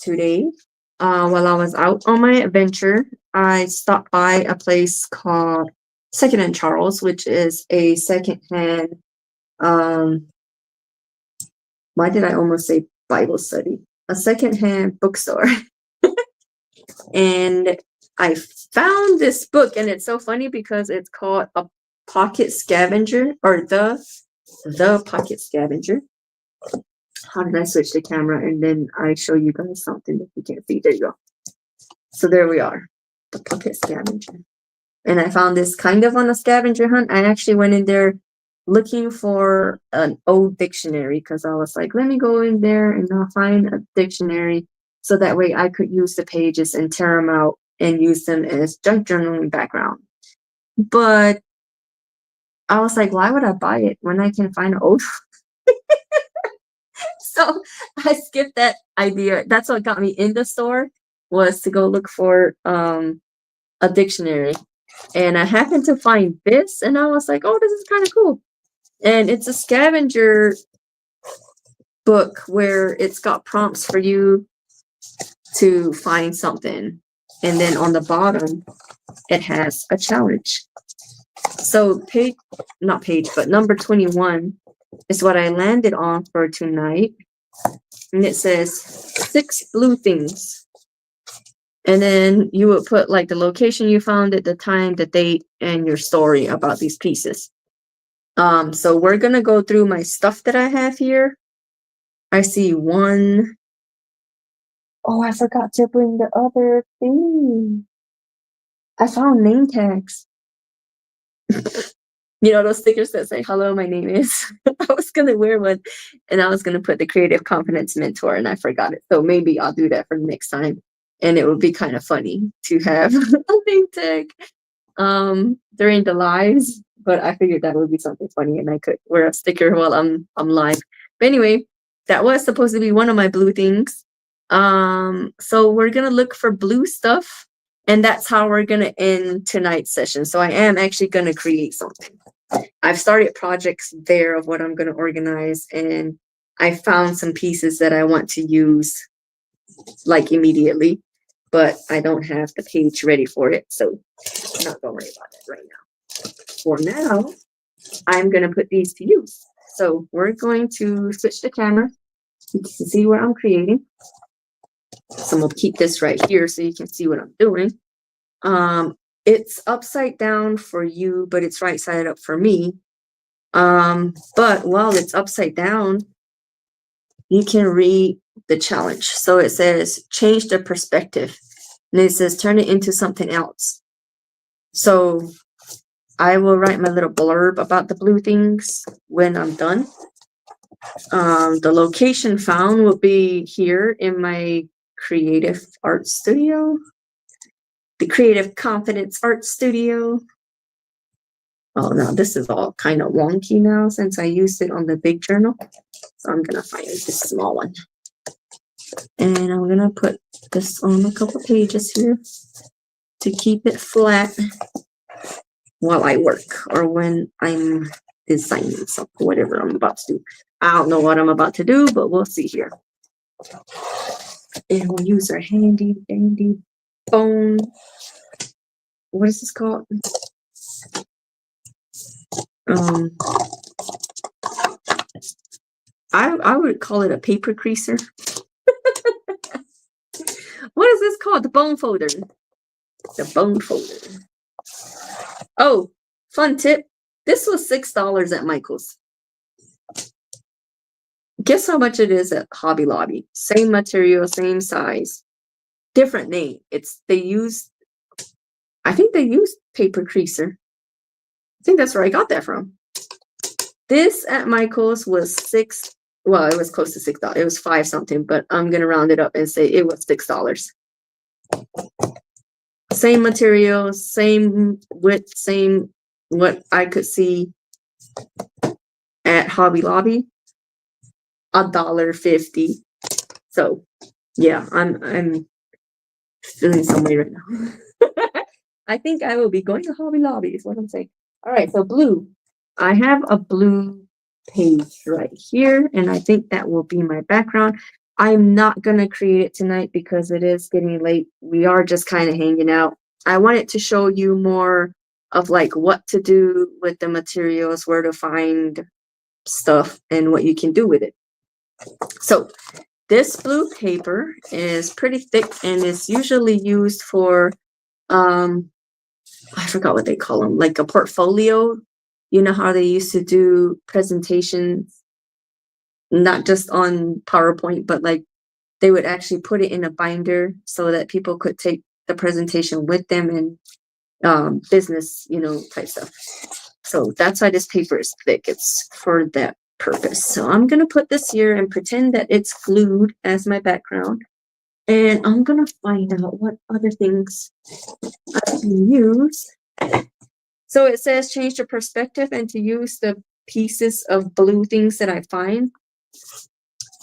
today, while I was out on my adventure, I stopped by a place called Second and Charles, which is a secondhand. Why did I almost say Bible study? A secondhand bookstore. And I found this book, and it's so funny because it's called A Pocket Scavenger, or the Pocket Scavenger. How did I switch the camera and then I show you guys something that you can't see? There you go. So there we are, the Pocket Scavenger. And I found this kind of on a scavenger hunt. I actually went in there looking for an old dictionary because I was like, let me go in there and I'll find a dictionary so that way I could use the pages and tear them out and use them as junk journaling background. But I was like, why would I buy it when I can find an old So I skipped that idea. That's what got me in the store, was to go look for a dictionary. And I happened to find this, and I was like, oh, this is kind of cool. And it's a scavenger book where it's got prompts for you to find something. And then on the bottom, it has a challenge. So but number 21 is what I landed on for tonight. And it says 6 blue things. And then you would put like the location you found it, the time, the date, and your story about these pieces. So we're gonna go through my stuff that I have here. I see one. Oh, I forgot to bring the other thing. I found name tags. You know, those stickers that say, hello, my name is. I was going to wear one and I was going to put the Creative Confidence Mentor and I forgot it. So maybe I'll do that for the next time. And it would be kind of funny to have a name tag during the lives. But I figured that would be something funny and I could wear a sticker while I'm live. But anyway, that was supposed to be one of my blue things. So we're going to look for blue stuff. And that's how we're going to end tonight's session. So I am actually going to create something. I've started projects there of what I'm going to organize. And I found some pieces that I want to use like immediately. But I don't have the page ready for it. So I'm not going to worry about that right now. For now, I'm going to put these to use. So we're going to switch the camera. You can see what I'm creating. So I'm going to keep this right here so you can see what I'm doing. It's upside down for you, but it's right side up for me. But while it's upside down, you can read the challenge. So it says, change the perspective. And it says, turn it into something else. So I will write my little blurb about the blue things when I'm done. The location found will be here in my creative art studio. The Creative Confidence Art Studio. Oh, now this is all kind of wonky now since I used it on the big journal. So I'm going to find this small one. And I'm going to put this on a couple pages here to keep it flat while I work or when I'm designing something, whatever I'm about to do. I don't know what I'm about to do, but we'll see here. And we'll use our handy dandy phone. What is this called? I would call it a paper creaser. What is this called? The bone folder. The bone folder. Oh, fun tip. This was $6 at Michael's. Guess how much it is at Hobby Lobby? Same material, same size, different name. I think they used paper creaser. I think that's where I got that from. This at Michael's was $6. Well, it was close to $6. It was 5 something, but I'm gonna round it up and say it was $6. Same material, same width, same what I could see at Hobby Lobby. $1.50. So yeah, I'm feeling some way right now. I think I will be going to Hobby Lobby is what I'm saying. All right, so blue. I have a blue page right here, and I think that will be my background. I'm not gonna create it tonight because it is getting late. We are just kind of hanging out. I wanted to show you more of like what to do with the materials, where to find stuff, and what you can do with it. So this blue paper is pretty thick and is usually used for I forgot what they call them, like a portfolio. You know how they used to do presentations, not just on PowerPoint, but like they would actually put it in a binder so that people could take the presentation with them and business, type stuff. So that's why this paper is thick. It's for that purpose. So I'm going to put this here and pretend that it's glued as my background. And I'm going to find out what other things I can use. So it says change the perspective and to use the pieces of blue things that I find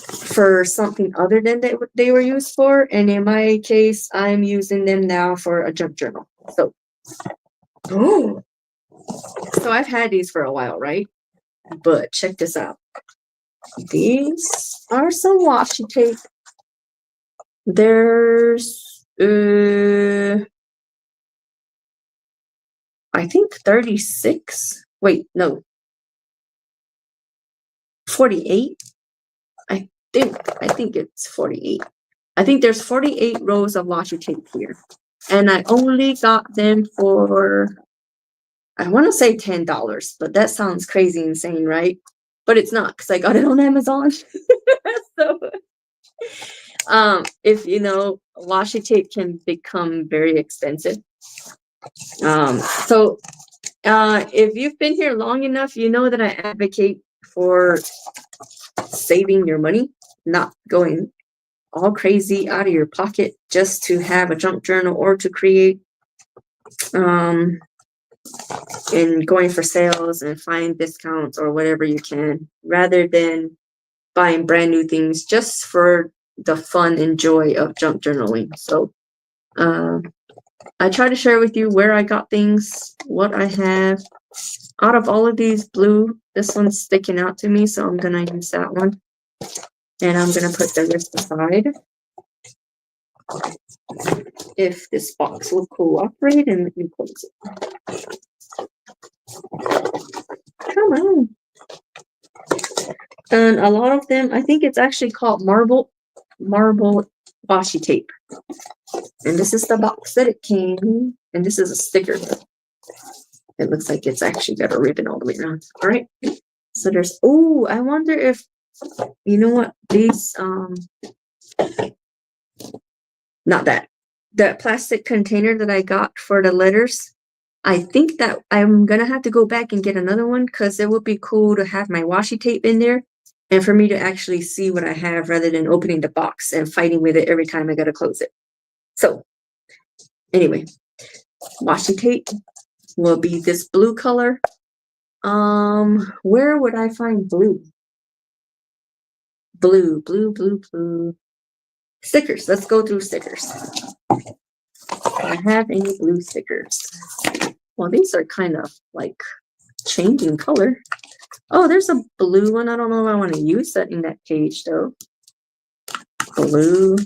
for something other than they were used for. And in my case, I'm using them now for a junk journal. So I've had these for a while, right? But check this out. These are some washi tape. There's I think 36. Wait, no. 48. I think it's 48. I think there's 48 rows of washi tape here. And I only got them for, I want to say $10, but that sounds crazy insane, right? But it's not, because I got it on Amazon. So if you know, washi tape can become very expensive. So if you've been here long enough, you know that I advocate for saving your money, not going all crazy out of your pocket just to have a junk journal or to create, and going for sales and find discounts or whatever you can, rather than buying brand new things just for the fun and joy of junk journaling. So I try to share with you where I got things, what I have. Out of all of these blue, this one's sticking out to me, so I'm gonna use that one. And I'm gonna put the rest aside. If this box will cooperate, and let me close it. Come on. And a lot of them, I think it's actually called marble washi tape. And this is the box that it came. And this is a sticker. It looks like it's actually got a ribbon all the way around. All right. So there's, oh, I wonder if, you know what, these, not that. The plastic container that I got for the letters, I think that I'm gonna have to go back and get another one, because it would be cool to have my washi tape in there and for me to actually see what I have rather than opening the box and fighting with it every time I gotta close it. So anyway, washi tape will be this blue color. Where would I find blue? Blue. Stickers. Let's go through stickers. Do I have any blue stickers? Well, these are kind of like changing color. Oh, there's a blue one. I don't know if I want to use that in that page though. Blue.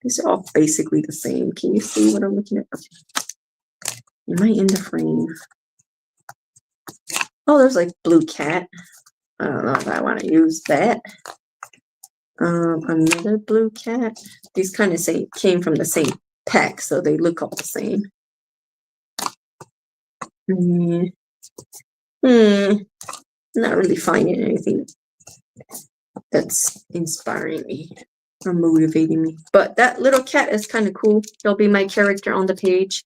These are all basically the same. Can you see what I'm looking at? Am I in the frame? Oh, there's like blue cat. I don't know if I want to use that. Another blue cat. These kind of came from the same pack, so they look all the same. Not really finding anything that's inspiring me or motivating me. But that little cat is kind of cool. He'll be my character on the page.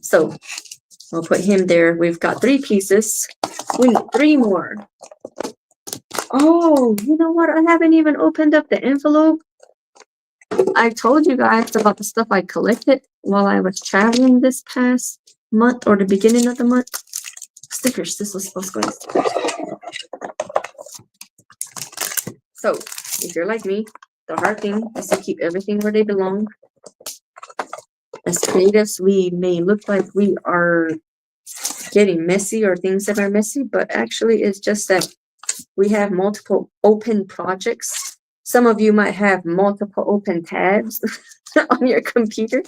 So we'll put him there. We've got 3 pieces. We need 3 more. Oh, you know what? I haven't even opened up the envelope. I told you guys about the stuff I collected while I was traveling this past month or the beginning of the month. Stickers. This was supposed to go in stickers. So if you're like me, the hard thing is to keep everything where they belong. As creatives, we may look like we are getting messy or things that are messy, but actually it's just that we have multiple open projects. Some of you might have multiple open tabs on your computer.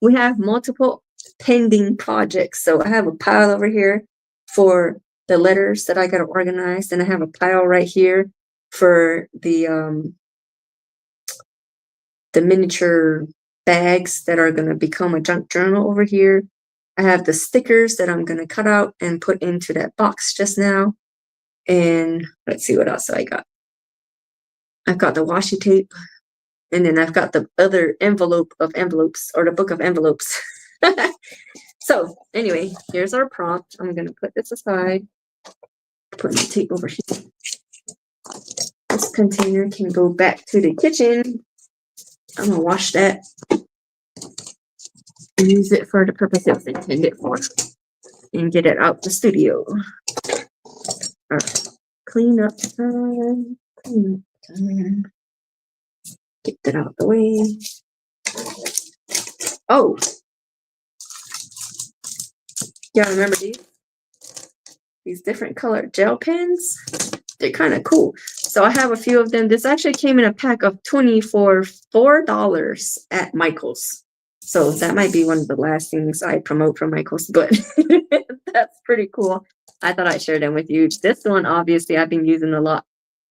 We have multiple pending projects. So I have a pile over here for the letters that I got to organize, and I have a pile right here for the miniature bags that are going to become a junk journal over here. I have the stickers that I'm going to cut out and put into that box just now. And let's see what else I got. I've got the washi tape, and then I've got the other envelope of envelopes, or the book of envelopes. So anyway, here's our prompt. I'm going to put this aside, put the tape over here. This container can go back to the kitchen. I'm going to wash that and use it for the purpose it was intended for, and get it out the studio. All right. Clean up time. Get that out the way. Oh, yeah, remember these? these different color gel pens. They're kind of cool. So I have a few of them. This actually came in a pack of 20 for $4 at Michael's. So that might be one of the last things I promote from Michael's, but that's pretty cool. I thought I'd share them with you. This one, obviously, I've been using a lot.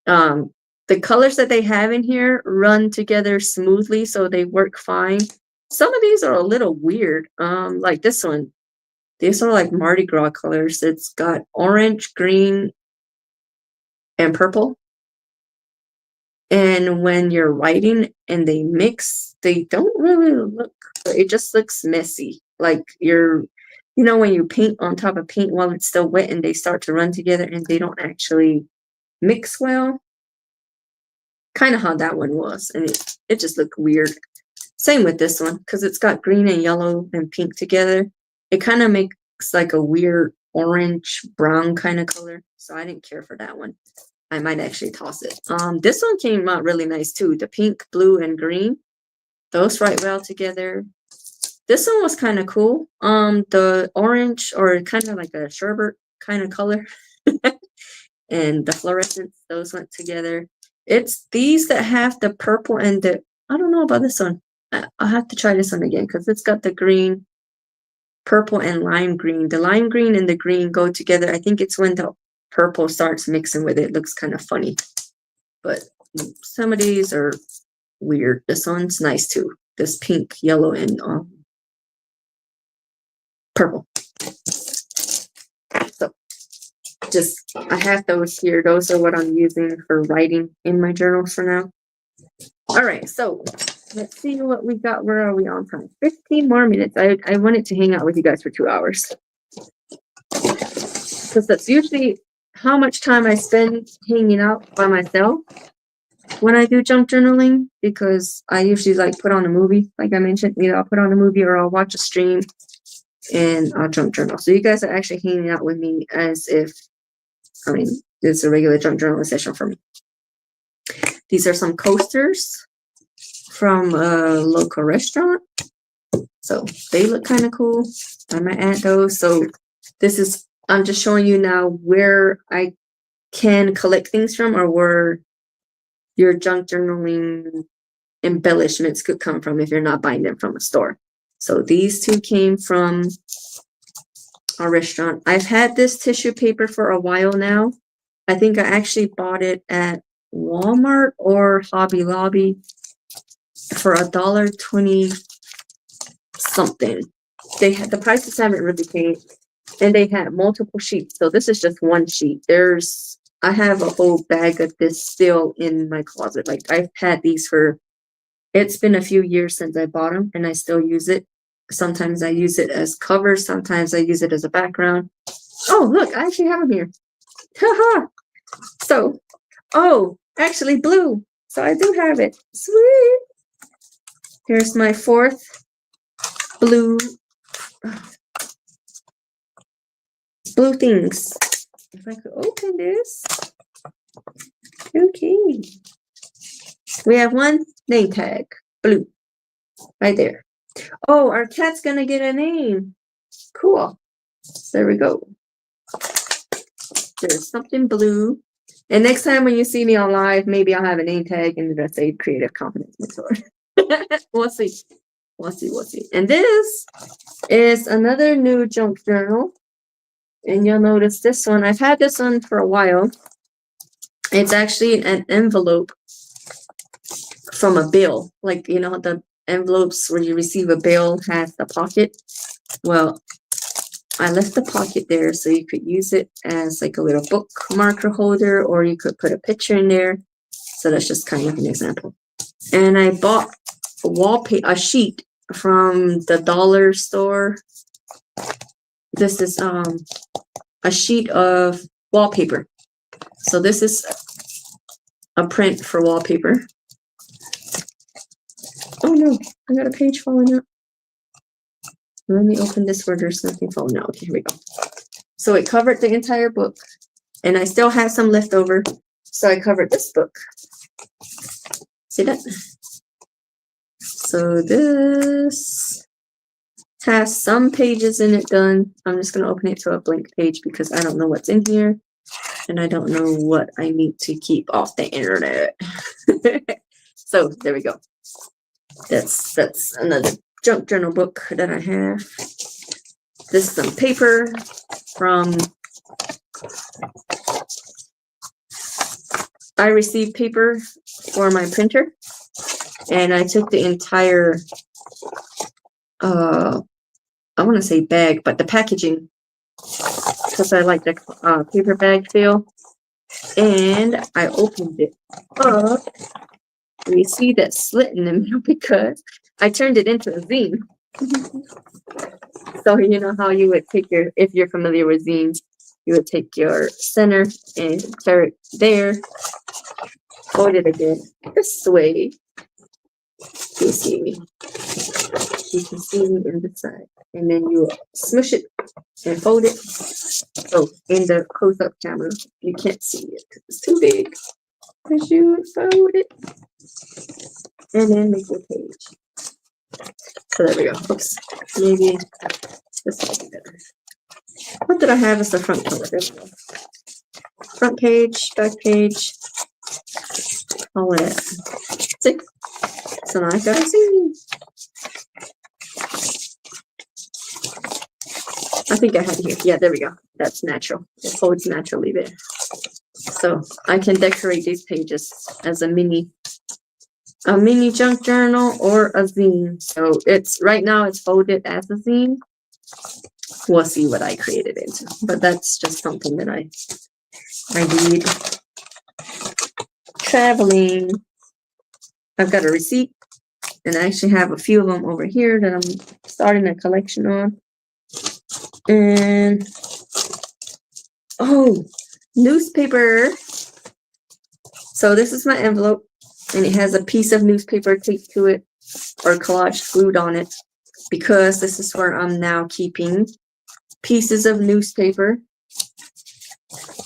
The colors that they have in here run together smoothly, so they work fine. Some of these are a little weird. Like this one. These are like Mardi Gras colors. It's got orange, green, and purple. And when you're writing and they mix, they don't really look, it just looks messy. Like when you paint on top of paint while it's still wet and they start to run together and they don't actually mix well. Kind of how that one was. And it just looked weird. Same with this one, because it's got green and yellow and pink together. It kind of makes like a weird orange brown kind of color. So I didn't care for that one. I might actually toss it. This one came out really nice too. The pink, blue, and green. Those write well together. This one was kind of cool. The orange, or kind of like a sherbet kind of color. And the fluorescence, those went together. It's these that have the purple and the, I don't know about this one. I'll have to try this one again because it's got the green, purple, and lime green. The lime green and the green go together. I think it's when the purple starts mixing with it. It looks kind of funny. But some of these are weird. This one's nice too. This pink, yellow, and purple. So I have those here. Those are what I'm using for writing in my journals for now. All right, so let's see what we got. Where are we on time? 15 more minutes. I wanted to hang out with you guys for 2 hours. Because that's usually how much time I spend hanging out by myself when I do junk journaling. Because I usually like put on a movie, like I mentioned. I'll put on a movie or I'll watch a stream and I'll junk journal. So you guys are actually hanging out with me as if, it's a regular junk journaling session for me. These are some coasters from a local restaurant. So they look kind of cool. I might add those. So I'm just showing you now where I can collect things from, or where your junk journaling embellishments could come from if you're not buying them from a store. So these two came from a restaurant. I've had this tissue paper for a while now. I think I actually bought it at Walmart or Hobby Lobby for $1.20 something. The prices haven't really changed, and they had multiple sheets. So this is just one sheet. I have a whole bag of this still in my closet. Like I've had these it's been a few years since I bought them, and I still use it. Sometimes I use it as cover. Sometimes I use it as a background. Oh, look, I actually have them here. Haha. So, actually blue. So I do have it. Sweet. Here's my fourth blue things. If I could open this. Okay. We have one name tag, blue, right there. Oh, our cat's gonna get a name. Cool. There we go. There's something blue. And next time when you see me on live, maybe I'll have a name tag and it'll say Creative Confidence Mentor. We'll see. We'll see. And this is another new junk journal. And you'll notice this one. I've had this one for a while. It's actually an envelope from a bill. Like, the envelopes where you receive a bill has the pocket. Well, I left the pocket there so you could use it as like a little book marker holder, or you could put a picture in there. So that's just kind of an example. And I bought a sheet from the dollar store. This is a sheet of wallpaper. So this is a print for wallpaper. Oh no, I got a page falling out. Let me open this where there's nothing falling out. Okay, here we go. So it covered the entire book, and I still have some left over. So I covered this book. See that? So this has some pages in it done. I'm just going to open it to a blank page because I don't know what's in here. And I don't know what I need to keep off the internet. So there we go. That's another junk journal book that I have. This is some paper from, I received paper for my printer, and I took the entire, I want to say bag, but the packaging, because I like the paper bag feel, and I opened it up. And you see that slit in the middle because I turned it into a zine. So you know how you would take your, if you're familiar with zines, you would take your center and tear it there, fold it again this way. You see me. You can see me in the side, and then you smush it and fold it. So in the close-up camera, you can't see it because it's too big. Because you would fold it and then make a page. So there we go. Oops. Maybe this will be better. What did I have as the front cover? There we go. Front page, back page, all of that. See? So now I've got a zine. I think I had it here. Yeah, there we go. That's natural. It folds naturally there. So I can decorate these pages as a mini junk journal or a zine. So it's right now it's folded as a zine. We'll see what I create it into, but that's just something that I need. Traveling. I've got a receipt, and I actually have a few of them over here that I'm starting a collection on. And oh, newspaper. So this is my envelope, and it has a piece of newspaper taped to it or collage glued on it, because this is where I'm now keeping pieces of newspaper.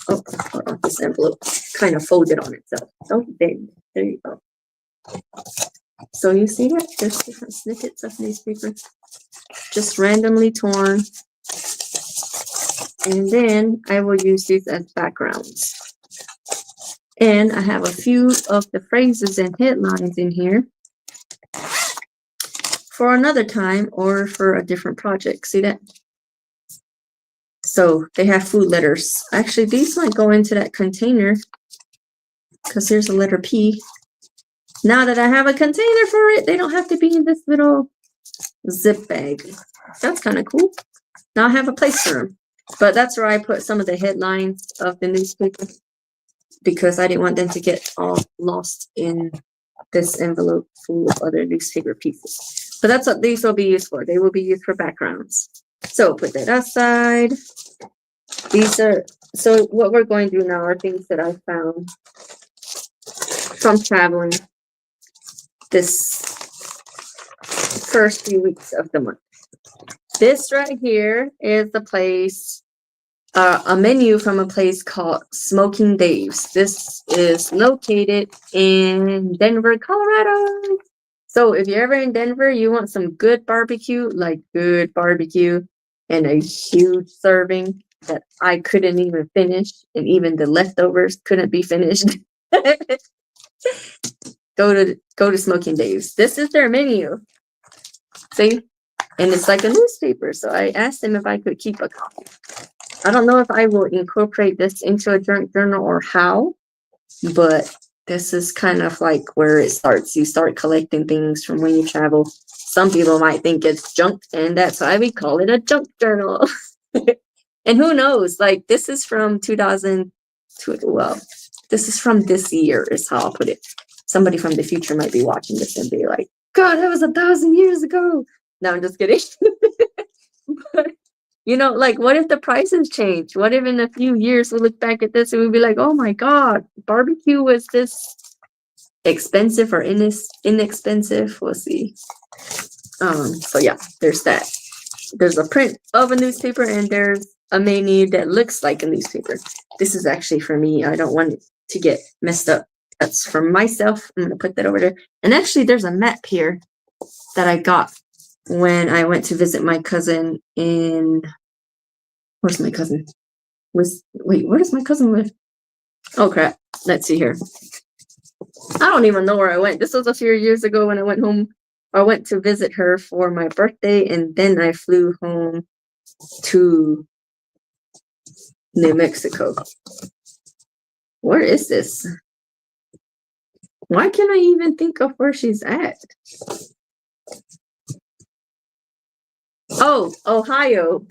Oh, hold on, this envelope kind of folded on itself. Oh, there you go. So you see that? There's different snippets of newspaper, just randomly torn. And then I will use these as backgrounds. And I have a few of the phrases and headlines in here for another time or for a different project. See that? So they have food letters. Actually, these might go into that container because here's a letter P. Now that I have a container for it, they don't have to be in this little zip bag. That's kind of cool. Now I have a place for them. But that's where I put some of the headlines of the newspaper, because I didn't want them to get all lost in this envelope full of other newspaper pieces. But that's what these will be used for. They will be used for backgrounds. So put that aside. These are, so what we're going to do now are things that I found from traveling this first few weeks of the month. This right here is the place, a menu from a place called Smoking Dave's. This is located in Denver, Colorado. So if you're ever in Denver, you want some good barbecue, like good barbecue, and a huge serving that I couldn't even finish, and even the leftovers couldn't be finished. Go to Smoking Dave's. This is their menu. See? And it's like a newspaper. So I asked him if I could keep a copy. I don't know if I will incorporate this into a junk journal or how, but this is kind of like where it starts. You start collecting things from when you travel. Some people might think it's junk, and that's why we call it a junk journal. And who knows, like this is from 2002. Well, this is from this year is how I'll put it. Somebody from the future might be watching this and be like, God, that was 1,000 years ago. No, I'm just kidding. But, you know, like, what if the prices change? What if in a few years we look back at this and we'd be like, oh my God, barbecue was this expensive or inexpensive? We'll see. So yeah, there's that. There's a print of a newspaper, and there's a menu that looks like a newspaper. This is actually for me. I don't want it to get messed up. That's for myself. I'm gonna put that over there. And actually, there's a map here that I got when I went to visit my cousin in, where's my cousin? Wait, where does my cousin live? Oh crap. Let's see here. I don't even know where I went. This was a few years ago when I went home. I went to visit her for my birthday, and then I flew home to New Mexico. Where is this? Why can't I even think of where she's at? Oh, Ohio.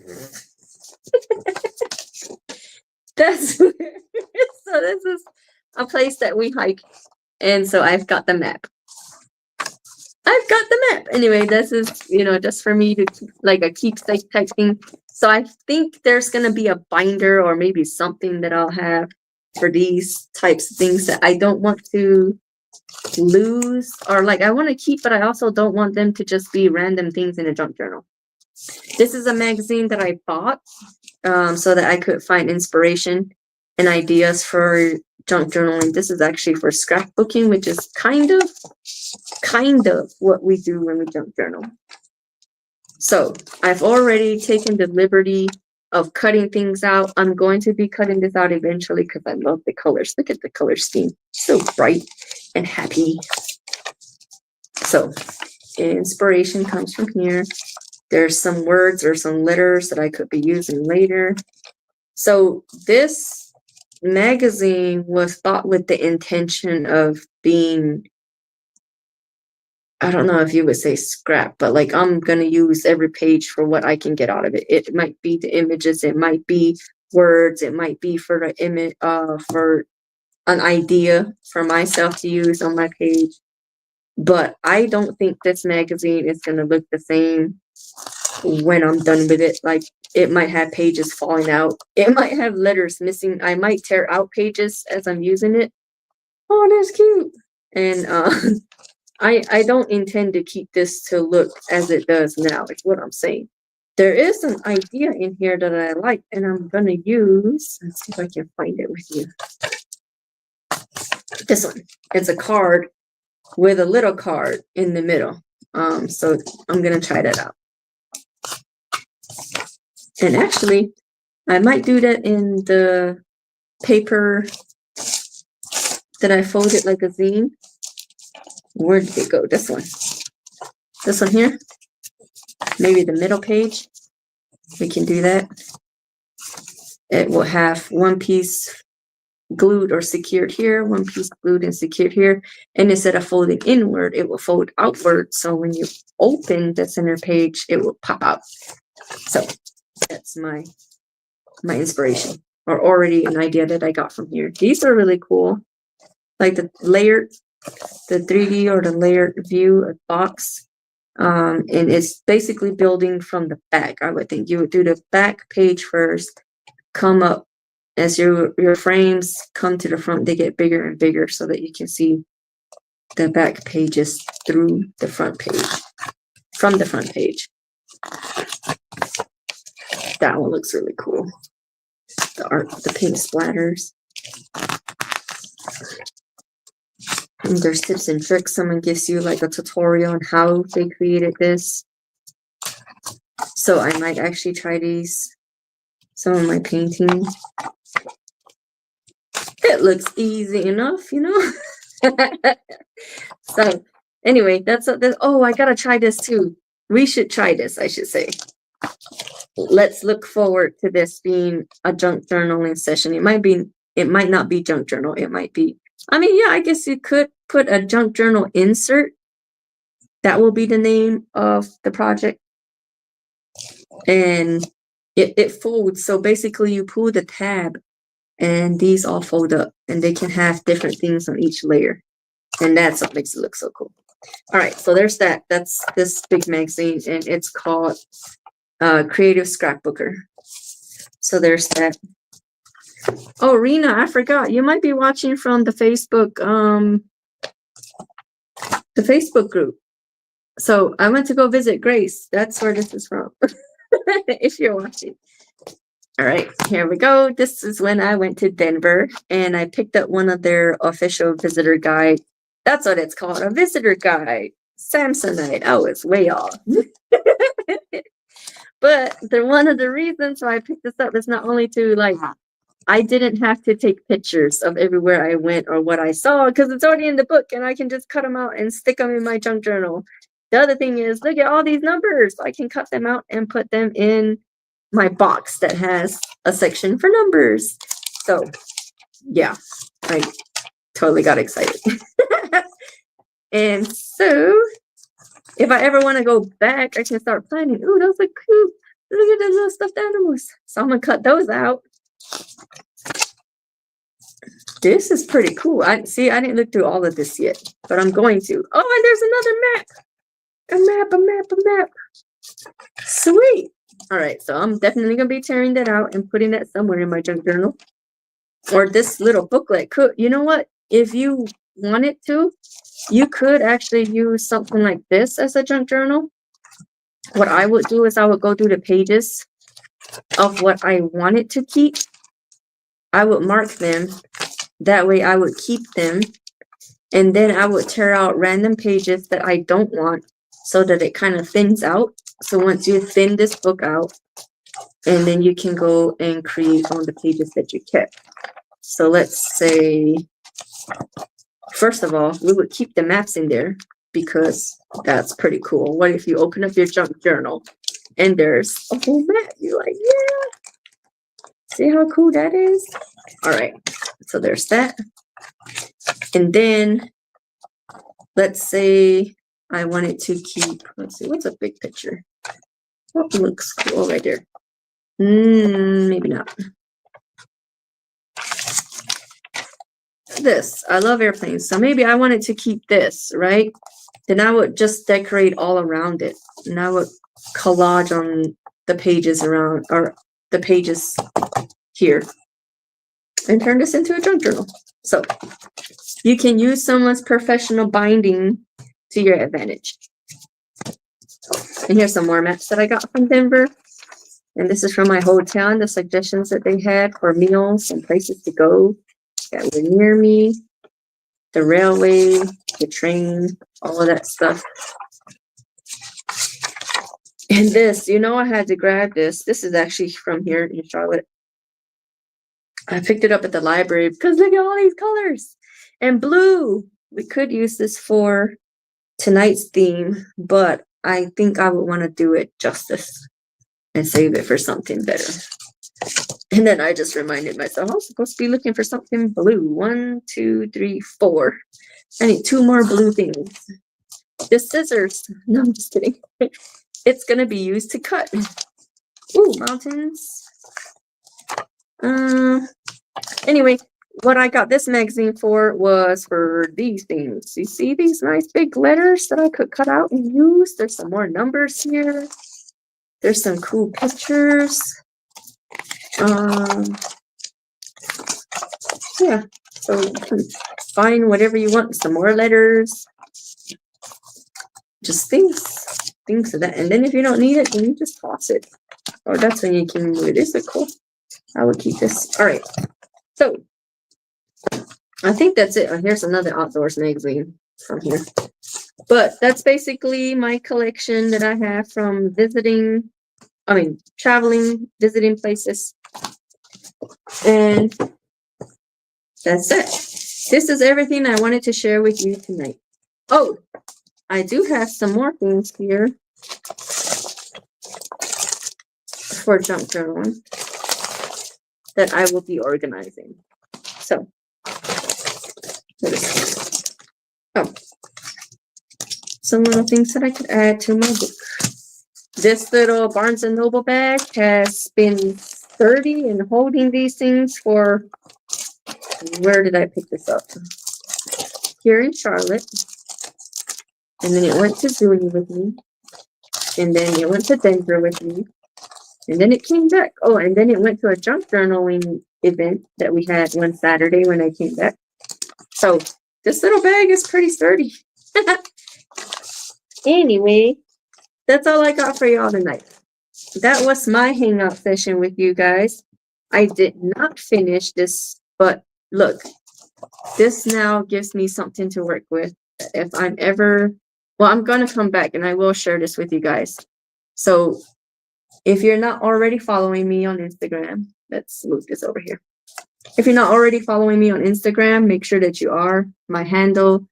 That's where. So this is a place that we hike, and so I've got the map. I've got the map. Anyway, this is, just for me to like a keepsake type thing. So I think there's gonna be a binder or maybe something that I'll have for these types of things that I don't want to lose, or like I want to keep, but I also don't want them to just be random things in a junk journal. This is a magazine that I bought so that I could find inspiration and ideas for junk journaling. This is actually for scrapbooking, which is kind of what we do when we junk journal. So I've already taken the liberty of cutting things out. I'm going to be cutting this out eventually because I love the colors. Look at the color scheme. So bright and happy. So inspiration comes from here. There's some words or some letters that I could be using later. So this magazine was bought with the intention of being, I don't know if you would say scrap, but like I'm going to use every page for what I can get out of it. It might be the images, it might be words, it might be for the image, for an idea for myself to use on my page. But I don't think this magazine is going to look the same when I'm done with it. Like it might have pages falling out. It might have letters missing. I might tear out pages as I'm using it. Oh, that's cute. And I don't intend to keep this to look as it does now, is what I'm saying. There is an idea in here that I like, and I'm going to use, let's see if I can find it with you. This one. It's a card with a little card in the middle. So I'm going to try that out. And actually, I might do that in the paper that I folded like a zine. Where did it go? This one. This one here. Maybe the middle page. We can do that. It will have one piece glued or secured here, one piece glued and secured here. And instead of folding inward, it will fold outward. So when you open the center page, it will pop out. So that's my inspiration, or already an idea that I got from here. These are really cool. Like the layered, the 3D or the layered view of box. And it's basically building from the back. I would think you would do the back page first, come up as your frames come to the front, they get bigger and bigger so that you can see the back pages through the front page, from the front page. That one looks really cool. The art, the pink splatters. And there's tips and tricks. Someone gives you like a tutorial on how they created this. So I might actually try these. Some of my paintings. It looks easy enough, you know? So anyway, that's oh, I gotta try this too. We should try this, I should say. Let's look forward to this being a junk journaling session. It might not be junk journal. It might be, I mean, yeah, I guess you could put a junk journal insert. That will be the name of the project. And it folds. So basically you pull the tab and these all fold up and they can have different things on each layer. And that's what makes it look so cool. All right, so there's that. That's this big magazine and it's called Creative Scrapbooker. So there's that. Oh, Rena, I forgot. You might be watching from the Facebook group. So I went to go visit Grace. That's where this is from. If you're watching. All right, here we go. This is when I went to Denver and I picked up one of their official visitor guide. That's what it's called, a visitor guide. Samsonite. I was way off. But one of the reasons why I picked this up is not only to like, I didn't have to take pictures of everywhere I went or what I saw because it's already in the book and I can just cut them out and stick them in my junk journal. The other thing is, look at all these numbers. I can cut them out and put them in my box that has a section for numbers. So yeah, I totally got excited. And so if I ever want to go back, I can start planning. Ooh, those are cute. Look at those little stuffed animals. So I'm gonna cut those out. This is pretty cool. I didn't look through all of this yet, but I'm going to. Oh, and there's another map. A map. Sweet. All right, so I'm definitely gonna be tearing that out and putting that somewhere in my junk journal. Or this little booklet could, you know what? If you wanted to, you could actually use something like this as a junk journal. What I would do is I would go through the pages of what I wanted to keep. I would mark them. That way I would keep them. And then I would tear out random pages that I don't want so that it kind of thins out. So once you thin this book out, and then you can go and create on the pages that you kept. So let's say, first of all, we would keep the maps in there because that's pretty cool. What if you open up your junk journal and there's a whole map? You're like, yeah. See how cool that is? All right. So there's that. And then let's say I wanted to keep, let's see, what's a big picture? What looks cool right there? Maybe not. This, I love airplanes. So maybe I wanted to keep this, right? Then I would just decorate all around it. And I would collage on the pages around, or the pages here. And turn this into a junk journal. So you can use someone's professional binding to your advantage. And here's some more maps that I got from Denver. And this is from my hotel and the suggestions that they had for meals and places to go that were near me. The railway, the train, all of that stuff. And this, you know, I had to grab this. This is actually from here in Charlotte. I picked it up at the library because look at all these colors. And blue. We could use this for tonight's theme, but I think I would want to do it justice and save it for something better. And then I just reminded myself, I'm supposed to be looking for something blue. 1, 2, 3, 4. I need 2 more blue things. The scissors. No, I'm just kidding. It's going to be used to cut. Ooh, mountains. Anyway, what I got this magazine for was for these things. You see these nice big letters that I could cut out and use? There's some more numbers here. There's some cool pictures. Yeah, so you can find whatever you want. Some more letters. Just things of that. And then if you don't need it, then you just toss it. Or that's when you can move it. Is it cool? I would keep this. All right. So I think that's it. Here's another outdoors magazine from here. But that's basically my collection that I have from traveling, visiting places. And that's it. This is everything I wanted to share with you tonight. Oh, I do have some more things here for junk journaling that I will be organizing. So, some little things that I could add to my book. This little Barnes & Noble bag has been sturdy and holding these things for, where did I pick this up? Here in Charlotte. And then it went to Zuni with me. And then it went to Denver with me. And then it came back. Oh, and then it went to a junk journaling event that we had one Saturday when I came back. So this little bag is pretty sturdy. Anyway, that's all I got for y'all tonight. That was my hangout session with you guys. I did not finish this, but look, this now gives me something to work with. If I'm ever, well, I'm going to come back and I will share this with you guys. So if you're not already following me on Instagram, let's move this over here. If you're not already following me on Instagram, make sure that you are. My handle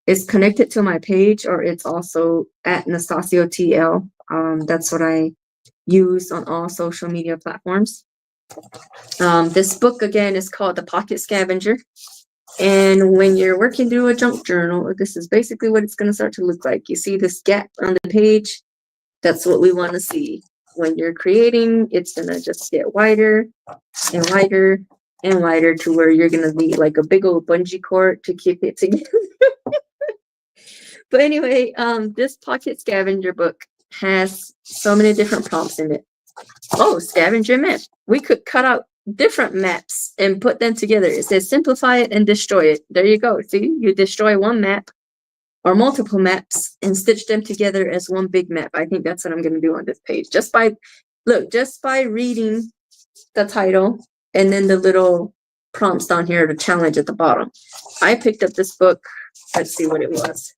is connected to my page, or it's also at Nastasio TL. That's what I use on all social media platforms. This book again is called The Pocket Scavenger. And when you're working through a junk journal, this is basically what it's going to start to look like. You see this gap on the page? That's what we want to see. When you're creating, it's going to just get wider and wider and wider to where you're going to need like a big old bungee cord to keep it together. But anyway, this Pocket Scavenger book has so many different prompts in it. Oh, scavenger map. We could cut out different maps and put them together. It says simplify it and destroy it. There you go. See, you destroy one map or multiple maps and stitch them together as one big map. I think that's what I'm going to do on this page. Just by reading the title and then the little prompts down here, the challenge at the bottom. I picked up this book. Let's see what it was.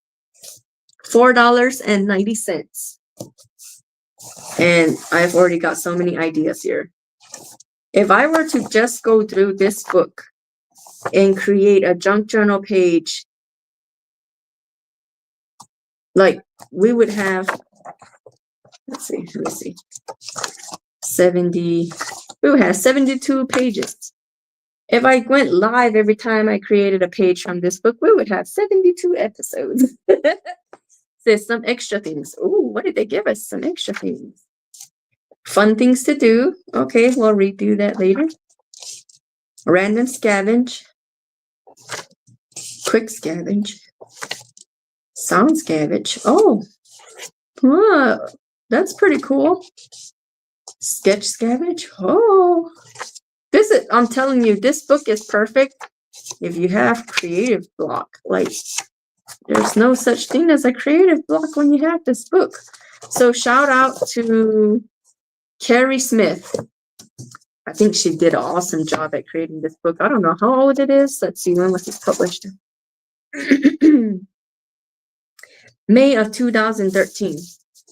$4.90. And I've already got so many ideas here. If I were to just go through this book and create a junk journal page, like we would have, let me see, 70, we would have 72 pages. If I went live every time I created a page from this book, we would have 72 episodes. There's some extra things. Oh, what did they give us? Some extra things. Fun things to do. Okay, we'll redo that later. Random scavenge. Quick scavenge. Sound scavenge. Oh, that's pretty cool. Sketch scavenge. Oh, I'm telling you, this book is perfect if you have creative block. Like, there's no such thing as a creative block when you have this book. So shout out to Carrie Smith. I think she did an awesome job at creating this book. I don't know how old it is. Let's see, when was this published? May of 2013.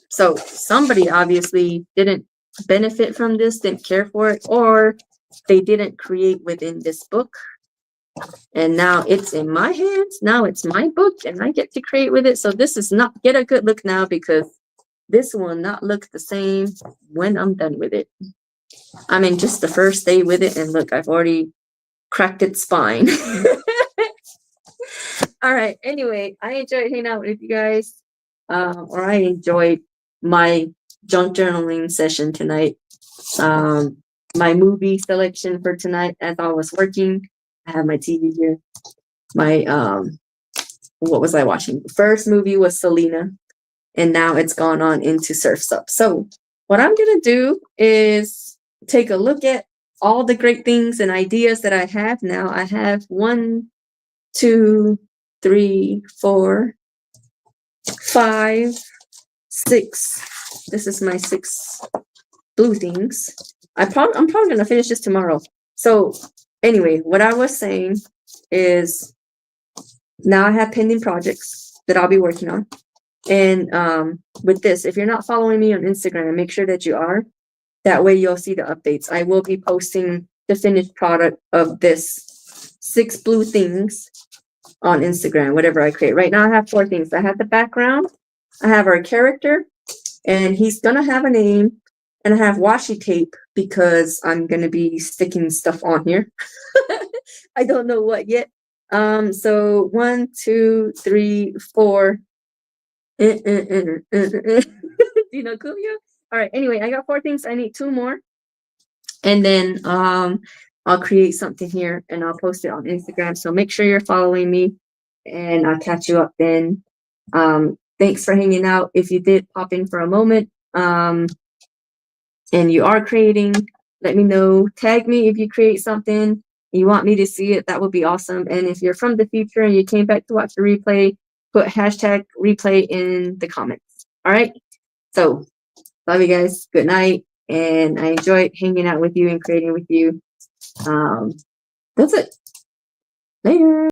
So somebody obviously didn't benefit from this, didn't care for it, or they didn't create within this book. And now it's in my hands. Now it's my book and I get to create with it. So this is not, get a good look now, because this will not look the same when I'm done with it. I mean, just the first day with it, and look, I've already cracked its spine. All right. Anyway, I enjoyed hanging out with you guys. Or I enjoyed my junk journaling session tonight. My movie selection for tonight, as I was working, I have my TV here. My what was I watching? First movie was Selena, and now it's gone on into Surf's Up. So what I'm gonna do is take a look at all the great things and ideas that I have now. I have 1, 2, 3, 4, 5, 6. This is my 6 blue things. I'm probably gonna finish this tomorrow. So anyway, what I was saying is now I have pending projects that I'll be working on. And with this, if you're not following me on Instagram, make sure that you are. That way you'll see the updates. I will be posting the finished product of this 6 blue things on Instagram, whatever I create. Right now I have 4 things. I have the background, I have our character, and he's gonna have a name, and I have washi tape because I'm gonna be sticking stuff on here. I don't know what yet. So 1, 2, 3, 4. You know, Coolio? All right, anyway, I got 4 things. I need 2 more. And then I'll create something here and I'll post it on Instagram. So make sure you're following me, and I'll catch you up then. Thanks for hanging out. If you did pop in for a moment and you are creating, let me know. Tag me if you create something. You want me to see it, that would be awesome. And if you're from the future and you came back to watch the replay, put hashtag replay in the comments. All right. So love you guys. Good night. And I enjoyed hanging out with you and creating with you. That's it. Later.